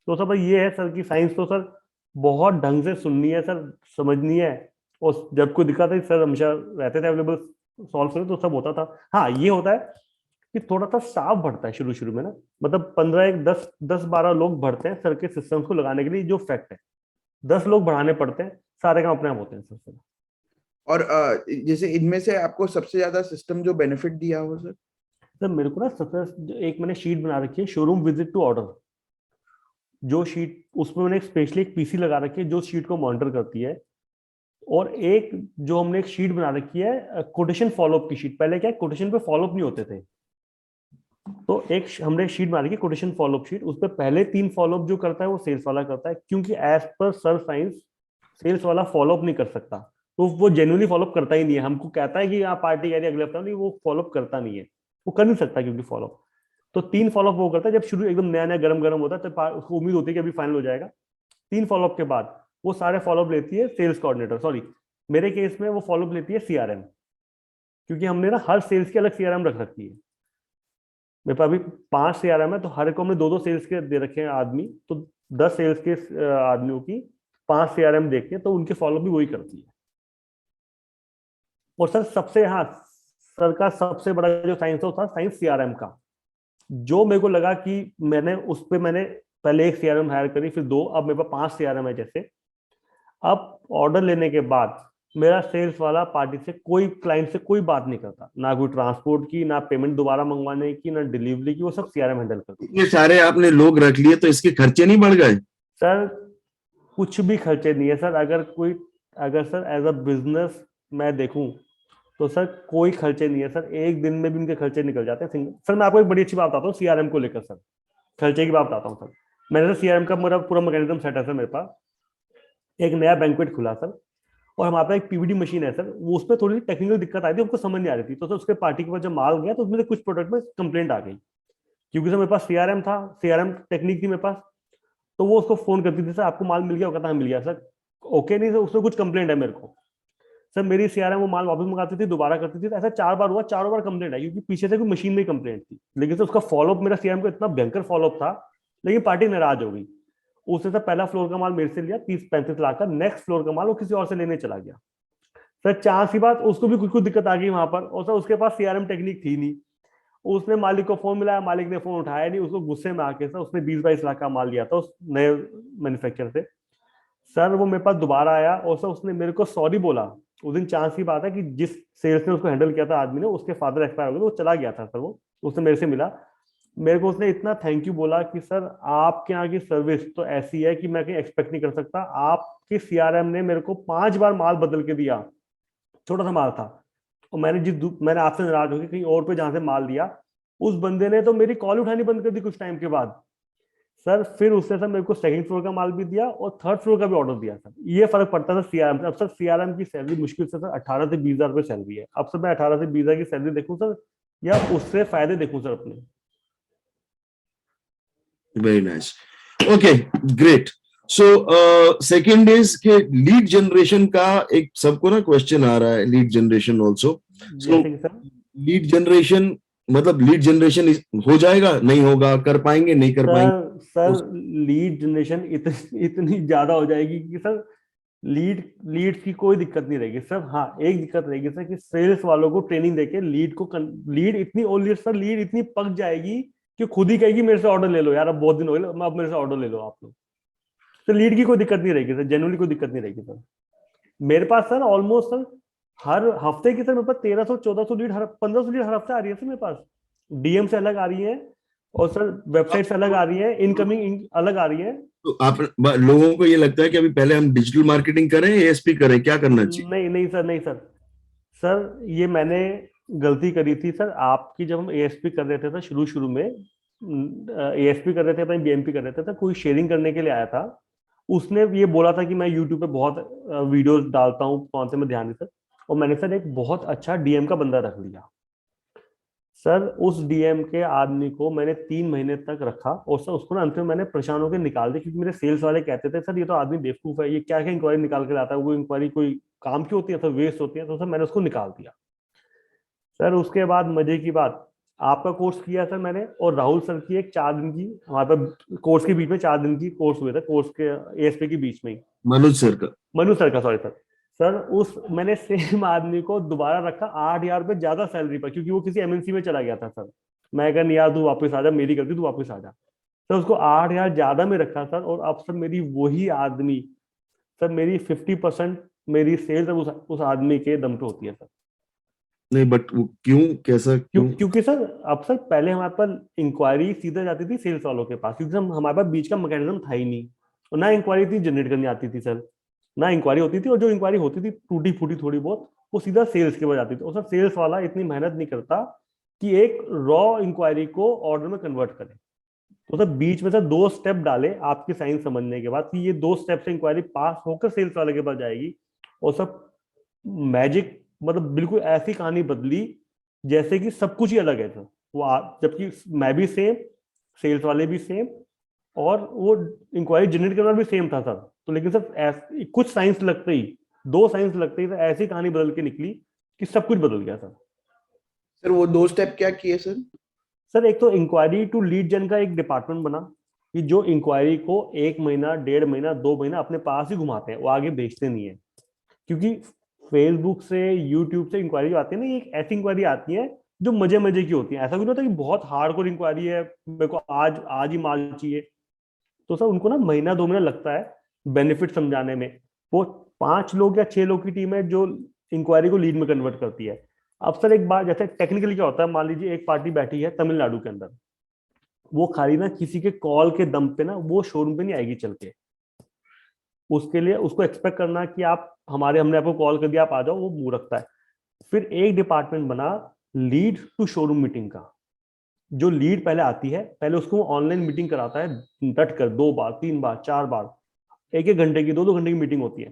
तो सर भाई ये है सर की साइंस, तो सर बहुत ढंग से सुननी है सर, समझनी है। और जब कोई दिक्कत है सर हमेशा रहते थे अवेलेबल, सॉल्व करें तो सब होता था। हाँ ये होता है कि थोड़ा सा स्टाफ बढ़ता है शुरू शुरू में ना, मतलब 10-12 लोग बढ़ते हैं सर के सिस्टम्स को लगाने के लिए, जो फैक्ट है 10 लोग बढ़ाने पड़ते हैं, सारे काम अपने आप होते हैं सर। और जैसे इनमें से आपको सबसे ज्यादा सिस्टम जो बेनिफिट दिया हो सर? सर मेरे को ना सबसे एक मैंने शीट बना रखी है, शोरूम विजिट टू ऑर्डर। जो शीट उसमें मैंने स्पेशली एक पीसी लगा रखी है जो शीट को मॉनिटर करती है। और एक जो हमने एक शीट बना रखी है कोटेशन फॉलोअप की शीट। पहले क्या कोटेशन पे फॉलोअप नहीं होते थे, तो एक हमने एक शीट बना रखी है कोटेशन फॉलोअप शीट। उस पर पहले 3 फॉलोअप जो करता है वो सेल्स वाला करता है, क्योंकि as per sir science sales वाला फॉलोअप नहीं कर सकता, तो वो जेन्युइनली फॉलोअप करता ही नहीं है। हमको कहता है कि यहाँ पार्टी कह रही है अगले हफ्ते, नहीं वो फॉलोअप करता नहीं है, वो कर नहीं सकता क्योंकि फॉलोअप। तो 3 फॉलोअप वो करता है जब शुरू एकदम नया नया गरम गरम होता है, तो उसको उम्मीद होती है कि अभी फाइनल हो जाएगा। 3 फॉलोअप के बाद वो सारे फॉलोअप लेती है सेल्स कोऑर्डिनेटर, सॉरी मेरे केस में वो फॉलोअप लेती है सीआरएम, क्योंकि हमने ना हर सेल्स की अलग सीआरएम रख रखी है। मेरे पास अभी 5 सीआरएम है, तो हर को हमने 2-2 सेल्स के दे रखे हैं आदमी, तो 10 सेल्स के आदमियों की 5 सीआरएम देख के, तो उनके फॉलोअप भी वही करती है। और सर सर का सबसे बड़ा जो साइंस था साइंस सीआरएम का, जो मेरे को लगा कि मैंने उस पर मैंने पहले एक सीआरएम हायर करी, फिर 2, अब मेरे पास 5 सीआरएम है। जैसे अब ऑर्डर लेने के बाद मेरा सेल्स वाला पार्टी से कोई क्लाइंट से कोई बात नहीं करता, ना कोई ट्रांसपोर्ट की, ना पेमेंट दोबारा मंगवाने की, ना डिलीवरी की, वो सब सीआरएम हैंडल करता है। ये सारे आपने लोग रख लिए तो इसके खर्चे नहीं बढ़ गए? सर कुछ भी खर्चे नहीं है सर। अगर सर एज अ बिजनेस मैं देखूं तो सर कोई खर्चे नहीं है सर, एक दिन में भी उनके खर्चे निकल जाते हैं सर। मैं आपको एक बड़ी अच्छी बात बताता हूँ सीआरएम को लेकर सर, खर्चे की बात बताता हूँ सर। मैंने तो सीआरएम का मेरा पूरा मैकेनिज्म सेट है सर। मेरे पास एक नया बैंक्वेट खुला सर, और हमारे पास एक पीवीडी मशीन है सर, वो उसमें थोड़ी टेक्निकल दिक्कत आई थी, हमको समझ नहीं आ रही थी। तो सर उसके पार्टी के पास जब माल गया तो उसमें से कुछ प्रोडक्ट में कंप्लेंट आ गई, क्योंकि सर मेरे पास सीआरएम था, सीआरएम टेक्निक थी मेरे पास। तो वो उसको फोन करती थी, सर आपको माल मिल गया? वो कहता हाँ मिल गया सर। ओके नहीं सर, उसमें कुछ कंप्लेंट है मेरे को। सर मेरी सीआरएम वो माल वापस मंगाती थी, दोबारा करती थी, तो ऐसा 4 बार हुआ, चारों बार कंप्लेंट आई, क्योंकि पीछे से कोई मशीन में कंप्लेंट थी। लेकिन सर उसका फॉलोअप मेरा सीआरएम को इतना भयंकर फॉलोअप था, लेकिन पार्टी नाराज हो गई। उसने सर पहला फ्लोर का माल मेरे से लिया 30-35 लाख का, नेक्स्ट फ्लोर का माल वो किसी और से लेने चला गया। सर चांस की बात, उसको भी कुछ दिक्कत आ गई वहां पर, और सर उसके पास सीआरएम टेक्निक थी नहीं। उसने मालिक को फोन मिलाया, मालिक ने फोन उठाया नहीं, उसको गुस्से में आके सर उसने 20-22 लाख का माल लिया था उस नए मैन्युफैक्चर से। सर वो मेरे पास दोबारा आया और सर उसने मेरे को सॉरी बोला। उस दिन चांस की बात है कि जिस सेल्स ने उसको हैंडल किया था आदमी ने, उसके फादर एक्सपायर हो गए, वो चला गया था सर। वो उसने मेरे से मिला, मेरे को उसने इतना थैंक यू बोला कि सर आपके यहाँ की सर्विस तो ऐसी है कि मैं कहीं एक्सपेक्ट नहीं कर सकता। आपके सीआरएम ने मेरे को 5 बार माल बदल के दिया, छोटा सा माल था, और मैंने आपसे नाराज होकर कहीं और पे जहां से माल लिया, उस बंदे ने तो मेरी कॉल उठानी बंद कर दी कुछ टाइम के बाद। सर फिर उसने सर मेरे को सेकंड फ्लोर का माल भी दिया और थर्ड फ्लोर का भी ऑर्डर दिया। सर ये फर्क पड़ता था सीआरएम से। अब सर सीआरएम की सैलरी मुश्किल से सर 18 से 20 हजार रुपये सैलरी है। अब सर मैं 18 से 20 हजार की सैलरी देखूं सर, या उससे फायदे देखूं सर अपने? Very nice, okay great. So second is के लीड जनरेशन का एक सबको ना क्वेश्चन आ रहा है, लीड जनरेशन आल्सो। सो लीड जनरेशन मतलब लीड जनरेशन हो जाएगा, नहीं होगा, कर पाएंगे, नहीं कर पाएंगे? सर लीड जनरेशन इतनी ज्यादा हो जाएगी कि सर लीड की कोई दिक्कत नहीं रहेगी सर। हाँ एक दिक्कत रहेगी सर कि सेल्स वालों को ट्रेनिंग देके लीड इतनी लीड इतनी पक जाएगी कि खुद ही कहेगी मेरे से ऑर्डर ले लो यार, अब बहुत दिन हो गए, अब मेरे से ऑर्डर ले लो आप लोग। तो लीड की कोई दिक्कत नहीं रहेगी सर, जेन्युइनली कोई दिक्कत नहीं रहेगी सर। मेरे पास सर ऑलमोस्ट सर हर हफ्ते की सर मेरे पास 1300-1400 लीड, हर 1500 लीड हर हफ्ते आ रही है सर मेरे पास। डीएम से अलग आ रही है, और सर वेबसाइट से अलग आ रही है, इनकमिंग अलग आ रही है। तो आप लोगों को ये लगता है कि अभी पहले हम डिजिटल मार्केटिंग करें, एएसपी करें, क्या करना चाहिए? नहीं सर, नहीं सर। सर ये मैंने गलती करी थी सर आपकी, जब हम एएसपी कर रहे थे सर, शुरू में एएसपी कर रहे थे, अपनी बीएमपी कर रहे थे, तो कोई शेयरिंग करने के लिए आया था। उसने ये बोला था कि मैं यूट्यूब पे बहुत वीडियोस डालता हूँ, कौन से में ध्यान नहीं सर। और मैंने सर एक बहुत अच्छा डीएम का बंदा रख लिया सर। उस डीएम के आदमी को मैंने 3 महीने तक रखा, और सर उसको ना अंत में मैंने परेशान होकर निकाल दिया, क्योंकि मेरे सेल्स वाले कहते थे सर ये तो आदमी बेवकूफ है, ये क्या क्या इंक्वायरी निकाल के लाता है, वो इंक्वायरी कोई काम की होती है सर, वेस्ट होती है। तो सर मैंने उसको निकाल दिया सर। उसके बाद मजे की बात, आपका कोर्स किया सर मैंने, और राहुल सर की एक 4 दिन की, हमारे पास कोर्स के बीच में 4 दिन की कोर्स हुए थे, कोर्स के एएसपी के बीच में ही। मनु सर का सॉरी सर उस मैंने सेम आदमी को दोबारा रखा 8,000 रुपये ज्यादा सैलरी पर, क्योंकि वो किसी एमएनसी में चला गया था सर। मैं कहा नहीं यार तू वापस आ जा, मेरी गलती, तू वापस आ जा सर। उसको 8,000 ज्यादा में रखा सर, और अब सर मेरी वही आदमी सर, मेरी 50% मेरी सेल्स उस आदमी के दम पे होती है सर। नहीं बट क्यों, कैसा क्यों? क्योंकि सर अब सर पहले हमारे पास इंक्वायरी सीधा जाती थी सेल्स वालों के पास, क्योंकि हमारे पास बीच का मैकेनिज्म था ही नहीं, और ना इंक्वायरी थी जनरेट करनी आती थी सर, ना इंक्वायरी होती थी, और जो इंक्वायरी होती थी टूटी फूटी थोड़ी बहुत, वो सीधा सेल्स के पास जाती थी। और सर सेल्स वाला इतनी मेहनत नहीं करता कि एक रॉ इंक्वायरी को ऑर्डर में कन्वर्ट करे। तो सर बीच में सर 2 स्टेप डाले आपकी साइंस समझने के बाद, कि ये 2 स्टेप से इंक्वायरी पास होकर सेल्स वाले के पास जाएगी। और सब मैजिक, मतलब बिल्कुल ऐसी कहानी बदली जैसे कि सब कुछ ही अलग है सर। जबकि मैं भी सेम, सेल्स वाले भी सेम, और वो इंक्वायरी जनरेट करना भी सेम था सर। तो लेकिन सर कुछ साइंस लगते ही, 2 साइंस लगते ही, ऐसी कहानी बदल के निकली कि सब कुछ बदल गया सर। सर वो 2 स्टेप क्या किए सर? सर एक तो इंक्वायरी टू लीड जन का एक डिपार्टमेंट बना, कि जो इंक्वायरी को 1 महीना, 1.5 महीना, 2 महीना अपने पास ही घुमाते हैं, वो आगे बेचते नहीं है। क्योंकि फेसबुक से, यूट्यूब से इंक्वायरी आती है ना, ये एक ऐसी इंक्वायरी आती है जो मजे मजे की होती है। ऐसा भी नहीं होता कि बहुत हार्डकोर इंक्वायरी है, मेरे को आज ही माल चाहिए। तो सर उनको ना महीना 2 महीना लगता है बेनिफिट समझाने में। वो 5 लोग या 6 लोग की टीम है जो इंक्वायरी को लीड में कन्वर्ट करती है। अब सर एक बार, जैसे टेक्निकली क्या होता है, मान लीजिए एक पार्टी बैठी है तमिलनाडु के अंदर, वो खाली ना किसी के कॉल के दम पे ना वो शोरूम पे नहीं आएगी चल के। उसके लिए उसको एक्सपेक्ट करना कि आप हमने आपको कॉल कर दिया, आप आ जाओ, वो मुंह रखता है। फिर एक डिपार्टमेंट बना लीड टू शोरूम मीटिंग का। जो लीड पहले आती है, पहले उसको ऑनलाइन मीटिंग कराता है, डट कर 2 बार, 3 बार, 4 बार, 1-1 घंटे की, 2-2 घंटे की मीटिंग होती है।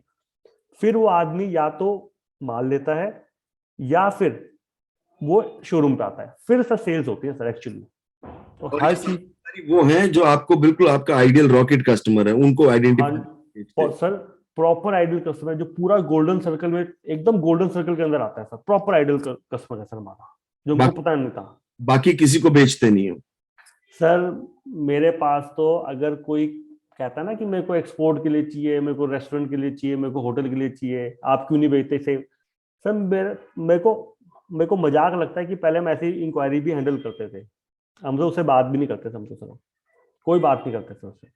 फिर वो आदमी या तो माल लेता है या फिर वो शोरूम पे आता है, फिर सर सेल्स होती है सर एक्चुअली। तो और हर ये चीज वो हैं जो आपको बिल्कुल आपका आइडियल रॉकेट कस्टमर है, उनको आइडेंटिफाई। और सर प्रॉपर आइडियल कस्टमर जो पूरा गोल्डन सर्कल में, एकदम गोल्डन सर्कल के अंदर आता है सर, प्रॉपर आइडियल कस्टमर है सर हमारा, जो हमको बाकी- पता नहीं था। बाकी किसी को बेचते नहीं हो? सर मेरे पास तो अगर कोई कहता है ना कि मेरे को एक्सपोर्ट के लिए चाहिए, मेरे को रेस्टोरेंट के लिए चाहिए, मेरे को होटल के लिए चाहिए, आप क्यों नहीं बेचते इसे? सर मेरे को मजाक लगता है कि पहले हम ऐसी इंक्वायरी भी हैंडल करते थे, हम तो उससे बात भी नहीं करते थे, हम तो सर कोई बात नहीं करते थे उससे।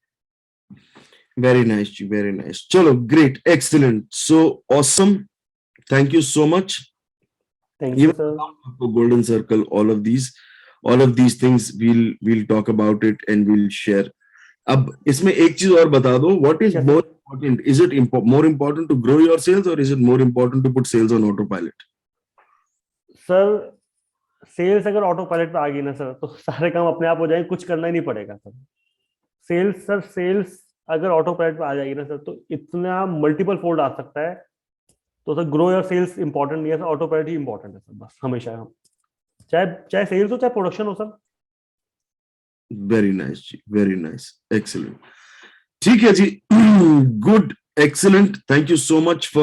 वेरी नाइस जी, वेरी नाइस। चलो great, excellent, so awesome, thank you so much. Thank you sir. Golden Circle, all of these things we'll talk about it and we'll share. अब इसमें एक चीज और बता दो, what is Yes, more important? Is it more important to grow your sales or is it more important to put sales on autopilot? Sir sales अगर autopilot पे आ गई ना सर, तो सारे काम अपने आप हो जाएंगे, कुछ करना ही नहीं पड़ेगा सर। सेल्स अगर ऑटो पायलट पे आ जाएगी ना सर, तो इतना मल्टीपल फोल्ड आ सकता है। तो sir grow your sales important नहीं है सर, ऑटो पायलट ही इंपॉर्टेंट है सर, बस हमेशा। हम चाहे सेल्स हो चाहे प्रोडक्शन हो सर। Very nice जी, very nice, excellent. ठीक है जी, good, excellent. Thank you so much for